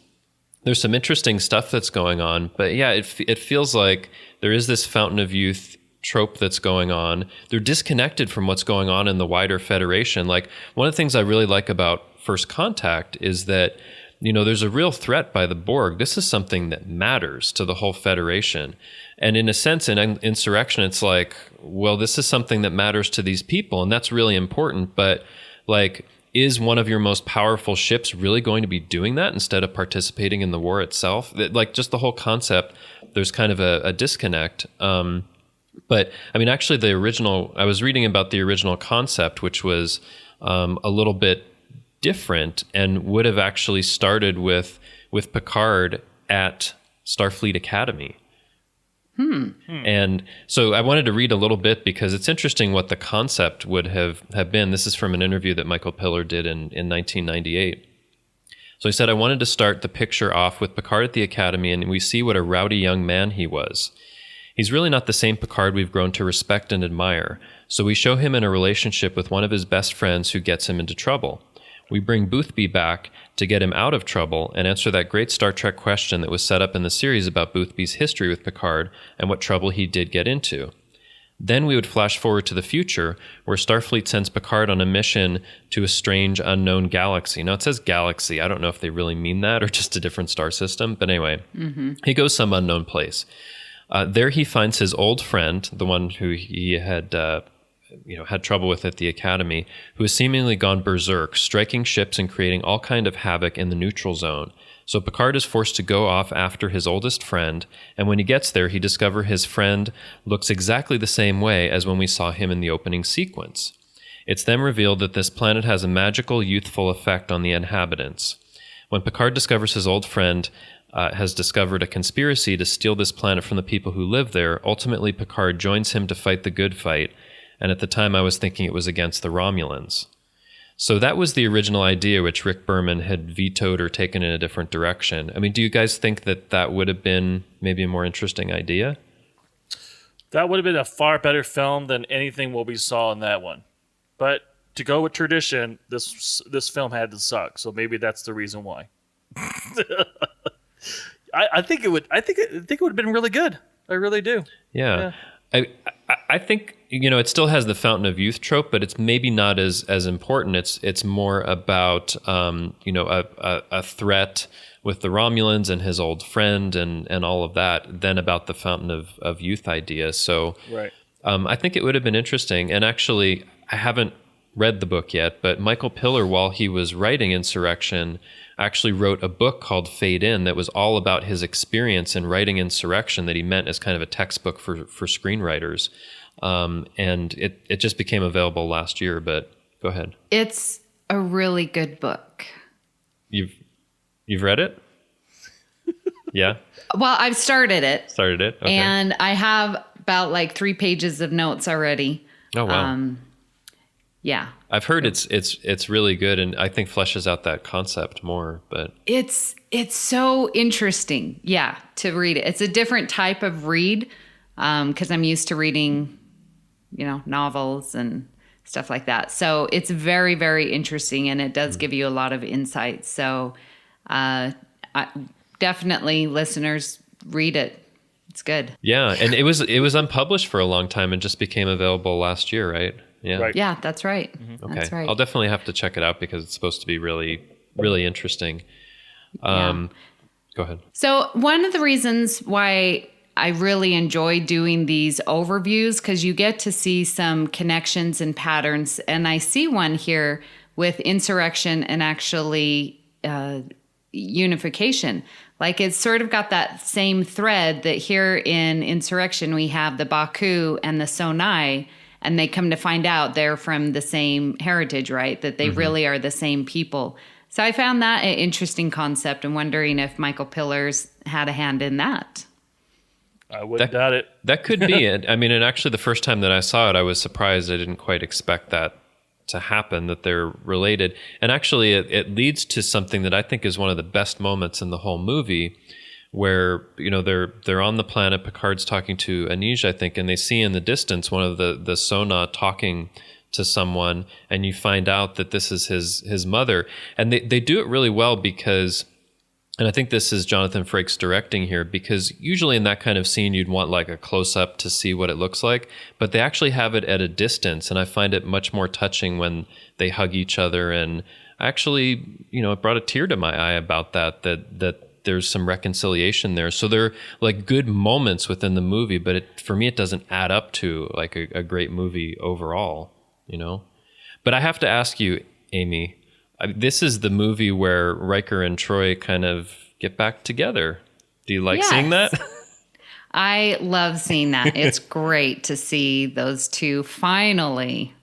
There's some interesting stuff that's going on, but yeah, it feels like there is this Fountain of Youth trope that's going on. They're disconnected from what's going on in the wider Federation. Like, one of the things I really like about First Contact is that, there's a real threat by the Borg. This is something that matters to the whole Federation. And in a sense, in Insurrection, it's like, well, this is something that matters to these people, and that's really important. But like, is one of your most powerful ships really going to be doing that instead of participating in the war itself? Like, just the whole concept, there's kind of a disconnect. But I mean, actually, I was reading about the original concept, which was a little bit different and would have actually started with Picard at Starfleet Academy. And so I wanted to read a little bit because it's interesting what the concept would have been. This is from an interview that Michael Piller did in 1998. So he said, I wanted to start the picture off with Picard at the Academy, and we see what a rowdy young man he was. He's really not the same Picard we've grown to respect and admire, so we show him in a relationship with one of his best friends who gets him into trouble. We bring Boothby back to get him out of trouble and answer that great Star Trek question that was set up in the series about Boothby's history with Picard and what trouble he did get into. Then we would flash forward to the future, where Starfleet sends Picard on a mission to a strange, unknown galaxy. Now, it says galaxy. I don't know if they really mean that or just a different star system. But anyway, he goes some unknown place. There he finds his old friend, the one who he had had trouble with at the Academy, who has seemingly gone berserk, striking ships and creating all kind of havoc in the neutral zone. So Picard is forced to go off after his oldest friend, and when he gets there, he discovers his friend looks exactly the same way as when we saw him in the opening sequence. It's then revealed that this planet has a magical, youthful effect on the inhabitants. When Picard discovers his old friend has discovered a conspiracy to steal this planet from the people who live there, ultimately Picard joins him to fight the good fight, and at the time I was thinking it was against the Romulans. So that was the original idea, which Rick Berman had vetoed or taken in a different direction. I mean, do you guys think that would have been maybe a more interesting idea? That would have been a far better film than anything what we saw in that one. But to go with tradition, this film had to suck. So maybe that's the reason why. I think it would have been really good. I really do. Yeah. I think, it still has the Fountain of Youth trope, but it's maybe not as important. It's more about, a threat with the Romulans and his old friend and all of that than about the Fountain of Youth idea. So right. I think it would have been interesting. And actually, I haven't read the book yet, but Michael Piller, while he was writing Insurrection, actually wrote a book called Fade In that was all about his experience in writing Insurrection that he meant as kind of a textbook for screenwriters. And it just became available last year, but go ahead. It's a really good book. You've read it? Yeah? Well, I've started it. Started it? Okay. And I have about 3 pages of notes already. Oh, wow. Yeah. I've heard it's really good, and I think fleshes out that concept more, but it's so interesting, to read it. It's a different type of read, because I'm used to reading, novels and stuff like that. So it's very, very interesting, and it does give you a lot of insight. So definitely, listeners, read it. It's good. Yeah, and it was unpublished for a long time and just became available last year, right? Yeah. Right. Yeah, that's right. Okay. That's right. I'll definitely have to check it out because it's supposed to be really, really interesting. Go ahead. So one of the reasons why I really enjoy doing these overviews, because you get to see some connections and patterns. And I see one here with Insurrection and actually unification. Like it's sort of got that same thread that here in Insurrection we have the Baku and the Sonai, and they come to find out they're from the same heritage, right? That they really are the same people. So I found that an interesting concept and wondering if Michael Pillars had a hand in that. I wouldn't doubt it. That could be it. I mean, and actually the first time that I saw it, I was surprised. I didn't quite expect that to happen, that they're related. And actually it leads to something that I think is one of the best moments in the whole movie, where, you know, they're on the planet, Picard's talking to Anij, I think, and they see in the distance one of the Sona talking to someone, and you find out that this is his mother. And they do it really well because, and I think this is Jonathan Frakes directing here, because usually in that kind of scene you'd want like a close-up to see what it looks like, but they actually have it at a distance, and I find it much more touching when they hug each other. And actually, you know, it brought a tear to my eye about that there's some reconciliation there. So they're like good moments within the movie, but for me it doesn't add up to like a great movie overall, you know? But I have to ask you, Amy, this is the movie where Riker and Troy kind of get back together. Do you like seeing that? I love seeing that. It's great to see those two finally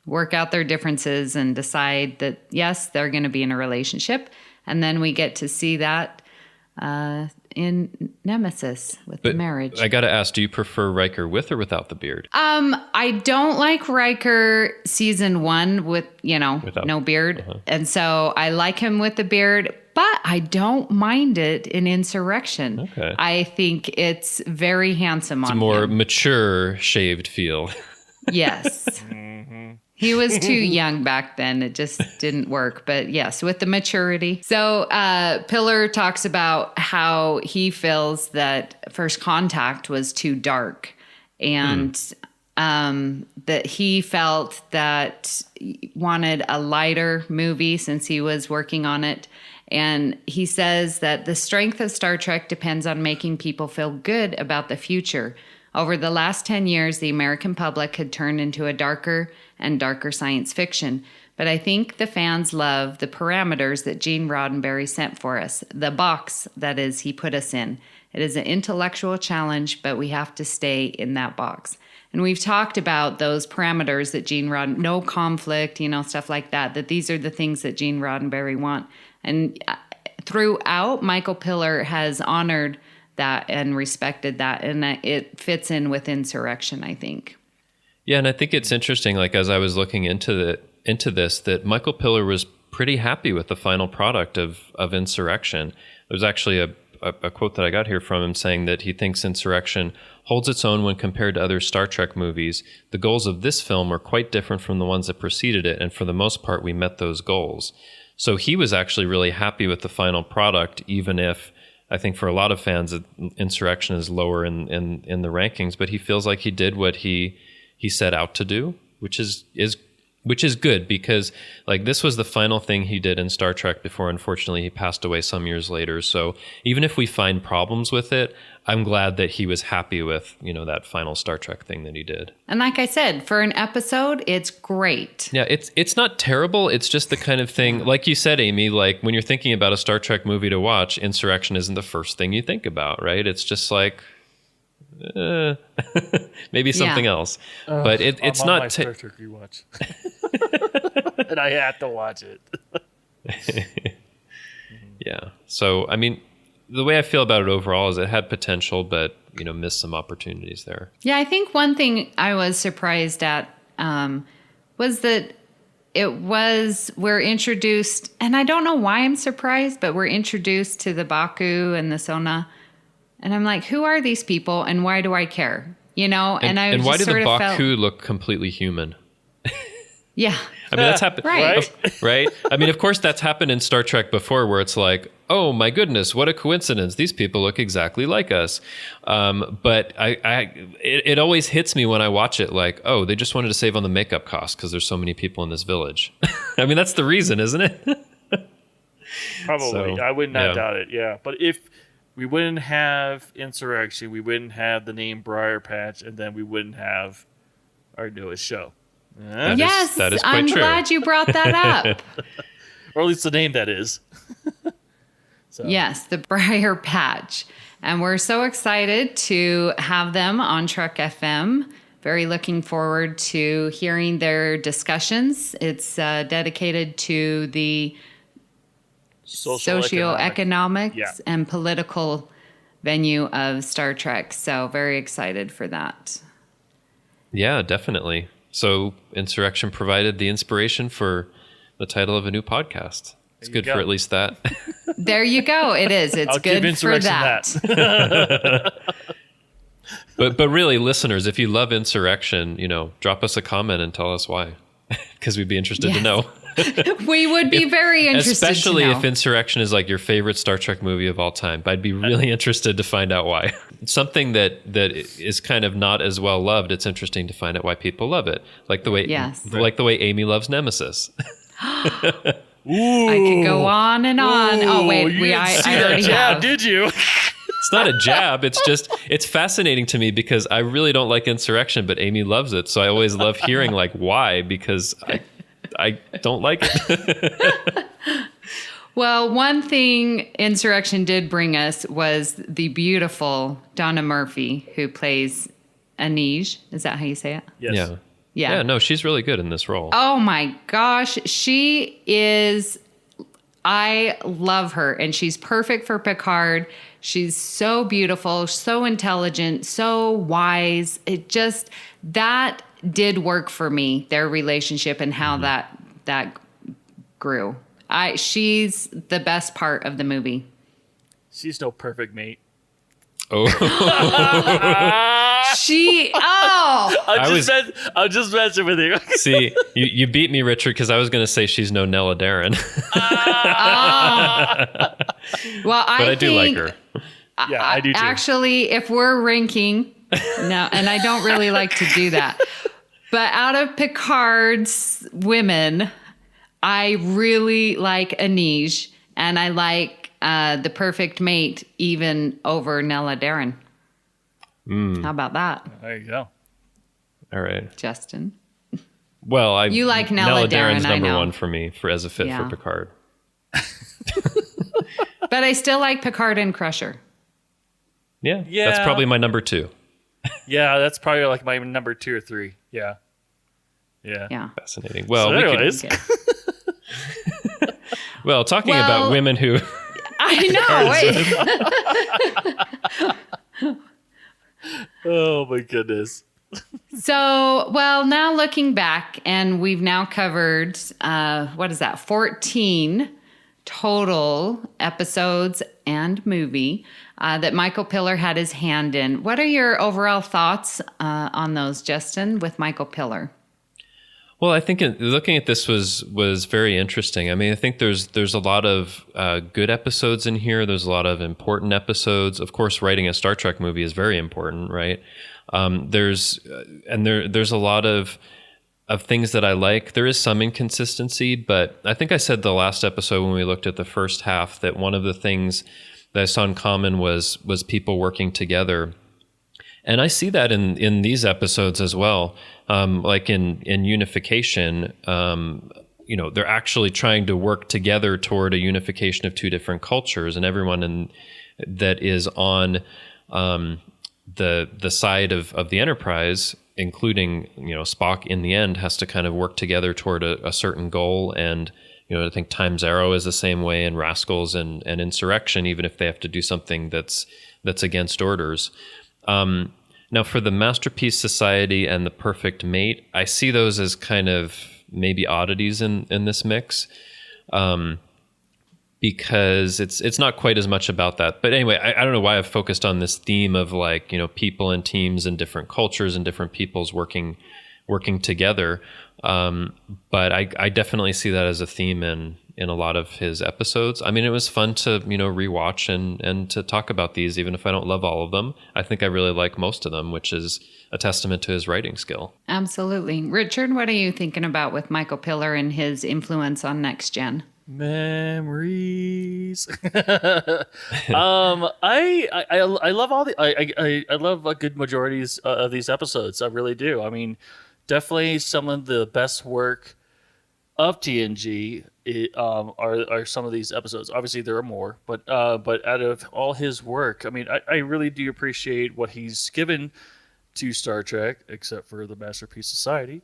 work out their differences and decide that, yes, they're going to be in a relationship. And then we get to see that in Nemesis with the marriage. I got to ask, do you prefer Riker with or without the beard? I don't like Riker season 1 with, no beard. And so I like him with the beard, but I don't mind it in Insurrection. Okay. I think it's very handsome on him. It's a more mature shaved feel. Yes. He was too young back then. It just didn't work. But yes, with the maturity. So Pillar talks about how he feels that First Contact was too dark, and that he felt that he wanted a lighter movie since he was working on it. And he says that the strength of Star Trek depends on making people feel good about the future. Over the last 10 years, the American public had turned into a darker and darker science fiction. But I think the fans love the parameters that Gene Roddenberry sent for us, the box, that is, he put us in. It is an intellectual challenge, but we have to stay in that box. And we've talked about those parameters that no conflict, stuff like that, that these are the things that Gene Roddenberry want. And throughout, Michael Pillar has honored that and respected that, and it fits in with Insurrection, I think. Yeah, and I think it's interesting, like as I was looking into this, that Michael Pillar was pretty happy with the final product of Insurrection. There's actually a quote that I got here from him saying that he thinks Insurrection holds its own when compared to other Star Trek movies. The goals of this film were quite different from the ones that preceded it, and for the most part, we met those goals. So he was actually really happy with the final product, even if I think for a lot of fans, Insurrection is lower in the rankings, but he feels like he did what he set out to do, which is good, because like this was the final thing he did in Star Trek before, unfortunately, he passed away some years later. So even if we find problems with it, I'm glad that he was happy with, that final Star Trek thing that he did. And like I said, for an episode, it's great. Yeah, it's not terrible. It's just the kind of thing, like you said, Amy, like when you're thinking about a Star Trek movie to watch, Insurrection isn't the first thing you think about, right? It's just like, maybe something else. But it's I'm not... on my Star Trek rewatch. And I have to watch it. Yeah. So, I mean, the way I feel about it overall is it had potential, but, missed some opportunities there. Yeah, I think one thing I was surprised at was that we're introduced, and I don't know why I'm surprised, but we're introduced to the Baku and the Sona. And I'm like, who are these people and why do I care? And why do the Baku look completely human? Yeah. I mean, that's happened, right? I mean, of course, that's happened in Star Trek before, where it's like, oh my goodness, what a coincidence! These people look exactly like us. But it always hits me when I watch it, like, oh, they just wanted to save on the makeup costs because there's so many people in this village. I mean, that's the reason, isn't it? Probably, So, I would not doubt it. Yeah, but if we wouldn't have Insurrection, we wouldn't have the name Briar Patch, and then we wouldn't have our newest show. Yes, that is quite I'm true. glad you brought that up. Or at least the name that is. So. Yes, the Briar Patch. And we're so excited to have them on Trek FM. Very looking forward to hearing their discussions. It's dedicated to the socioeconomics Yeah. and political venue of Star Trek. So very excited for that. Yeah, definitely. So Insurrection provided the inspiration for the title of a new podcast. It's There you good go. for at least that. There you go. It is. It's I'll give good for Insurrection that. But really, listeners, if you love Insurrection, drop us a comment and tell us why, because we'd be interested to Yes. know. We would be very interested Especially to know. if Insurrection is like your favorite Star Trek movie of all time. I'd be really interested to find out why. Something that is kind of not as well loved. It's interesting to find out why people love it, like the way Amy loves Nemesis. I could go on and on. Oh wait, you didn't I see that already jab, have. did you? It's not a jab. It's fascinating to me because I really don't like Insurrection, but Amy loves it. So I always love hearing like why, because I don't like it. Well, one thing Insurrection did bring us was the beautiful Donna Murphy, who plays Anij. Is that how you say it? Yes. Yeah. Yeah. Yeah, no, she's really good in this role. Oh my gosh, she is. I love her, and she's perfect for Picard. She's so beautiful, so intelligent, so wise. That did work for me, their relationship and how that grew. She's the best part of the movie. She's no perfect mate. Oh, I'm just messing with you. see, you beat me, Richard, because I was going to say she's no Nella Darren. Well, But I do like her. Yeah, I do too. Actually, if we're ranking, no, and I don't really like to do that, but out of Picard's women, I really like Anij, and I like the perfect mate even over Nella Darren. How about that, There you go. All right. Justin? Well, You like Nella Darren's Darren, I number know. one for me as a fit Yeah. for Picard. But I still like Picard and Crusher. Yeah, Yeah. that's probably my number 2. Yeah, that's probably like my number 2 or 3. Yeah. Yeah. Yeah. Fascinating. Well, So anyways, Okay. talking Well- about women who I know. Wait. oh my goodness. So, well, now looking back, and we've now covered, 14 total episodes and movie that Michael Piller had his hand in. What are your overall thoughts on those, Justin, with Michael Piller? Well, I think looking at this was very interesting. I mean, I think there's a lot of good episodes in here. There's a lot of important episodes. Of course, writing a Star Trek movie is very important, right? There's a lot of things that I like. There is some inconsistency, but I think I said the last episode when we looked at the first half that one of the things that I saw in common was people working together. And I see that in these episodes as well. Like in Unification, they're actually trying to work together toward a unification of two different cultures, and everyone that is on the side of the Enterprise, including Spock, in the end has to kind of work together toward a certain goal. And I think Time's Arrow is the same way, and Rascals and Insurrection, even if they have to do something that's against orders. Now, for the Masterpiece Society and the Perfect Mate, I see those as kind of maybe oddities in this mix, because it's not quite as much about that. But anyway, I don't know why I've focused on this theme of people and teams and different cultures and different peoples working together. But I definitely see that as a theme in a lot of his episodes. I mean, it was fun to, rewatch and to talk about these, even if I don't love all of them. I think I really like most of them, which is a testament to his writing skill. Absolutely. Richard, what are you thinking about with Michael Piller and his influence on Next Gen? Memories. I love all the I love a good majorities of these episodes. I really do. I mean, definitely some of the best work of TNG are some of these episodes. Obviously, there are more, but out of all his work, I mean, I really do appreciate what he's given to Star Trek, except for the Masterpiece Society.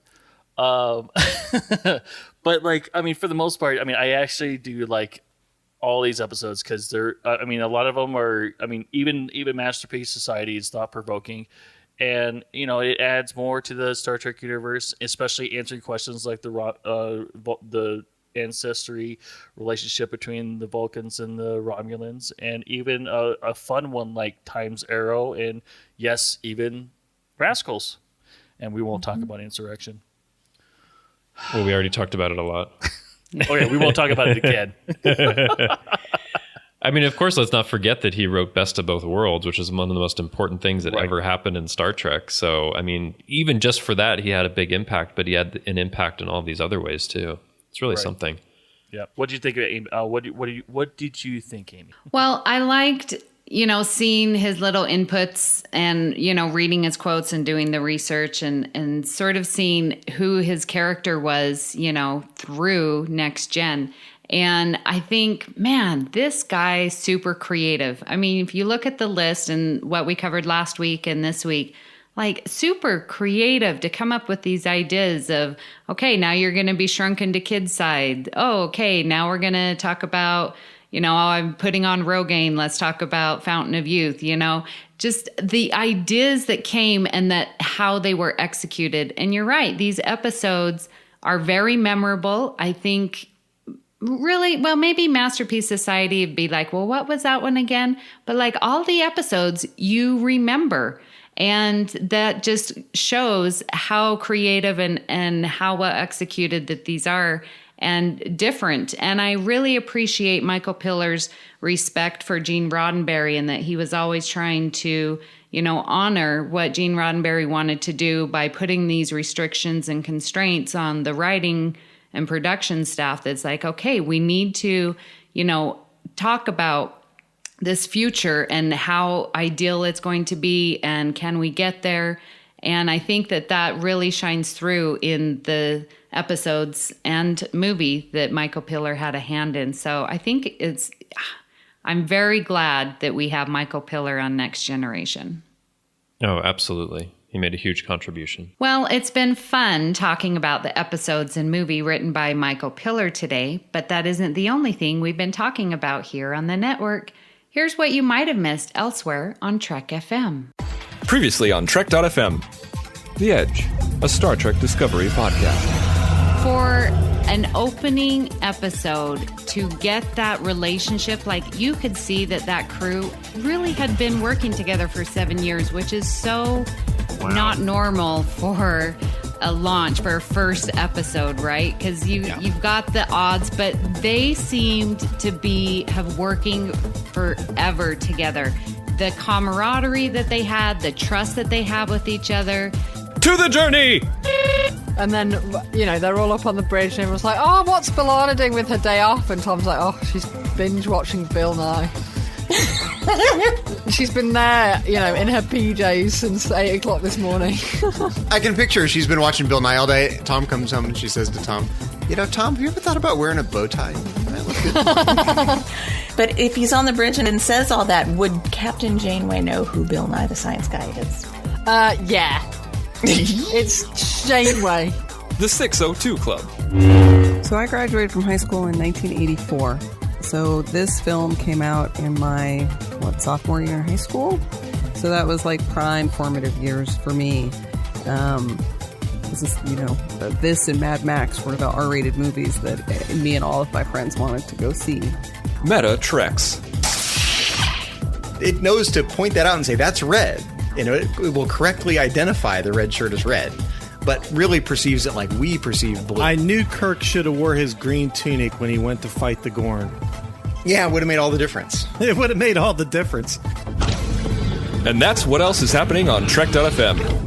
But like, I mean, for the most part, I mean, I actually do like all these episodes because they're. I mean, a lot of them are. I mean, even Masterpiece Society is thought provoking, and it adds more to the Star Trek universe, especially answering questions like the ancestry relationship between the Vulcans and the Romulans, and even a fun one like Time's Arrow, and yes, even Rascals. And we won't talk about Insurrection. Well, we already talked about it a lot. Oh yeah, we won't talk about it again. I mean, of course, let's not forget that he wrote Best of Both Worlds, which is one of the most important things that ever happened in Star Trek. So, I mean, even just for that, he had a big impact, but he had an impact in all these other ways too. It's really something. Yeah. What did you think of Amy? What did you think, Amy? Well, I liked, seeing his little inputs and, reading his quotes and doing the research and sort of seeing who his character was, through Next Gen. And I think, man, this guy's super creative. I mean, if you look at the list and what we covered last week and this week, like super creative to come up with these ideas of, okay, now you're going to be shrunken to kid side. Oh, okay, now we're going to talk about, I'm putting on Rogaine. Let's talk about Fountain of Youth, just the ideas that came and that how they were executed. And you're right, these episodes are very memorable. I think really, well, maybe Masterpiece Society would be like, well, what was that one again? But like all the episodes you remember. And that just shows how creative and how well executed that these are and different. And I really appreciate Michael Pillar's respect for Gene Roddenberry and that he was always trying to, honor what Gene Roddenberry wanted to do by putting these restrictions and constraints on the writing and production staff. That's like, okay, we need to, talk about this future and how ideal it's going to be and can we get there. And I think that really shines through in the episodes and movie that Michael Pillar had a hand in. So I think I'm very glad that we have Michael Pillar on Next Generation. Oh, absolutely. He made a huge contribution. Well, it's been fun talking about the episodes and movie written by Michael Pillar today, but that isn't the only thing we've been talking about here on the network. Here's what you might have missed elsewhere on Trek FM. Previously on Trek.fm. The Edge, a Star Trek Discovery podcast. For an opening episode to get that relationship, like you could see that crew really had been working together for 7 years, which is so not normal for a launch, for a first episode, right? Because you've got the odds, but they seemed to have working forever together. The camaraderie that they had, the trust that they have with each other. To the journey! And then, they're all up on the bridge and everyone's like, oh, what's B'Elanna doing with her day off? And Tom's like, oh, she's binge watching Bill Nye. She's been there, in her PJs since 8 o'clock this morning. I can picture her. She's been watching Bill Nye all day. Tom comes home and she says to Tom, Tom, have you ever thought about wearing a bow tie? That look good. But if he's on the bridge and says all that, would Captain Janeway know who Bill Nye the Science Guy is? Yeah. It's Janeway. The 602 Club. So I graduated from high school in 1984. So this film came out in my, sophomore year in high school? So that was like prime formative years for me. This is, this and Mad Max were the R-rated movies that me and all of my friends wanted to go see. Meta Treks. It knows to point that out and say, that's red. It will correctly identify the red shirt as red, but really perceives it like we perceive blue. I knew Kirk should have wore his green tunic when he went to fight the Gorn. Yeah, it would have made all the difference. It would have made all the difference. And that's what else is happening on Trek.fm.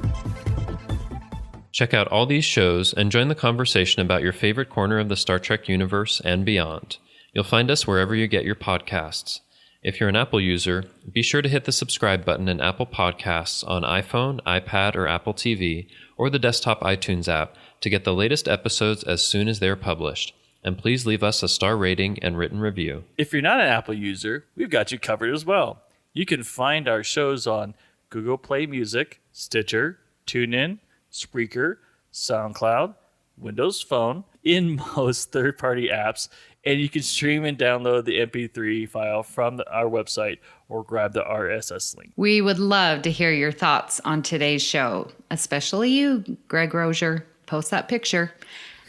Check out all these shows and join the conversation about your favorite corner of the Star Trek universe and beyond. You'll find us wherever you get your podcasts. If you're an Apple user, be sure to hit the subscribe button in Apple Podcasts on iPhone, iPad, or Apple TV, or the desktop iTunes app to get the latest episodes as soon as they're published. And please leave us a star rating and written review. If you're not an Apple user, we've got you covered as well. You can find our shows on Google Play Music, Stitcher, TuneIn, Spreaker, SoundCloud, Windows Phone, in most third-party apps, and you can stream and download the MP3 file from our website or grab the RSS link. We would love to hear your thoughts on today's show, especially you, Greg Rozier. Post that picture.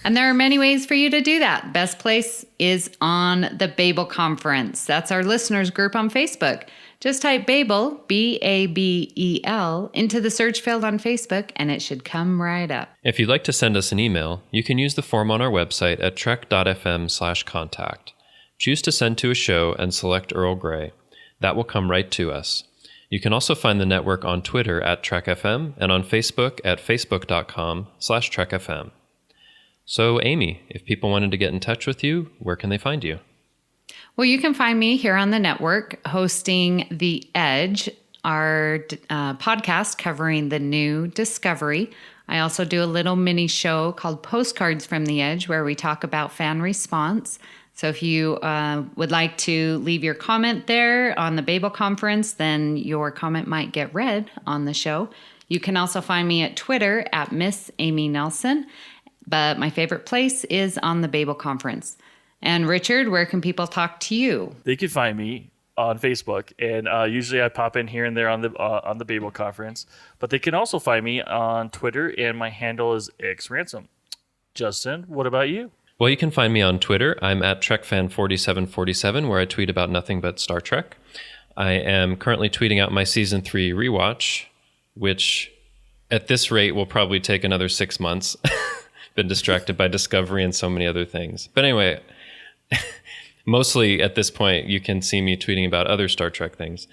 And there are many ways for you to do that. Best place is on the Babel Conference. That's our listeners group on Facebook. Just type Babel, B-A-B-E-L, into the search field on Facebook, and it should come right up. If you'd like to send us an email, you can use the form on our website at trek.fm/contact. Choose to send to a show and select Earl Grey. That will come right to us. You can also find the network on Twitter at TrekFM and on Facebook at facebook.com/TrekFM. So, Amy, if people wanted to get in touch with you, where can they find you? Well, you can find me here on the network hosting The Edge, our podcast covering the new Discovery. I also do a little mini show called Postcards from the Edge, where we talk about fan response. So if you would like to leave your comment there on the Babel Conference, then your comment might get read on the show. You can also find me at Twitter at Miss Amy Nelson. But my favorite place is on the Babel Conference. And Richard, where can people talk to you? They can find me on Facebook, and usually I pop in here and there on the Babel Conference. But they can also find me on Twitter, and my handle is xransom. Justin, what about you? Well, you can find me on Twitter. I'm at TrekFan4747, where I tweet about nothing but Star Trek. I am currently tweeting out my Season 3 rewatch, which at this rate will probably take another 6 months. Been distracted by Discovery and so many other things. But anyway, mostly at this point, you can see me tweeting about other Star Trek things.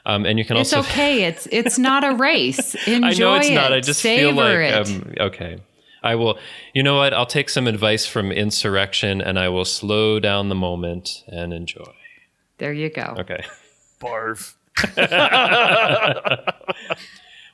And you can also... It's okay. It's not a race. Enjoy I know it's it. not. I just Savor feel like... it. Okay. I will... You know what? I'll take some advice from Insurrection, and I will slow down the moment and enjoy. There you go. Okay. Barf.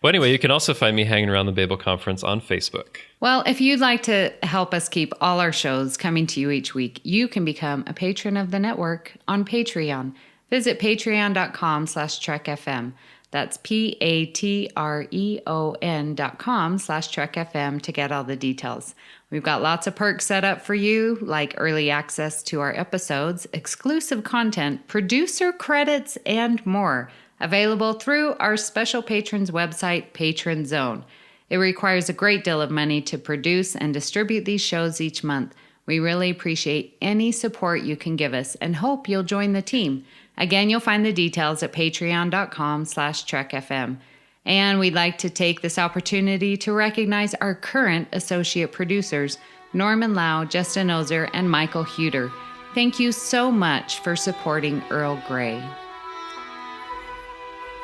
Well, anyway, you can also find me hanging around the Babel Conference on Facebook. Well, if you'd like to help us keep all our shows coming to you each week, you can become a patron of the network on Patreon. Visit patreon.com/TrekFM. That's patreon.com/TrekFM to get all the details. We've got lots of perks set up for you, like early access to our episodes, exclusive content, producer credits, and more. Available through our special patrons website, Patron Zone. It requires a great deal of money to produce and distribute these shows each month. We really appreciate any support you can give us and hope you'll join the team. Again, you'll find the details at patreon.com/TrekFM. And we'd like to take this opportunity to recognize our current associate producers, Norman Lau, Justin Ozer, and Michael Huter. Thank you so much for supporting Earl Grey.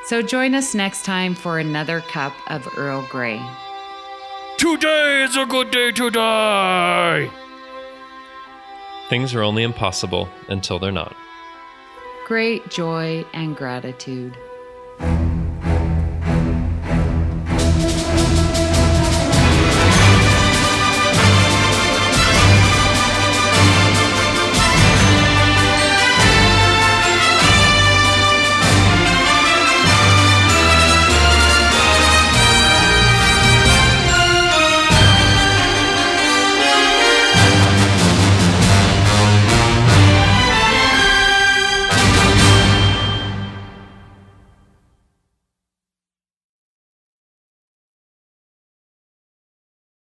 So join us next time for another cup of Earl Grey. Today is a good day to die! Things are only impossible until they're not. Great joy and gratitude.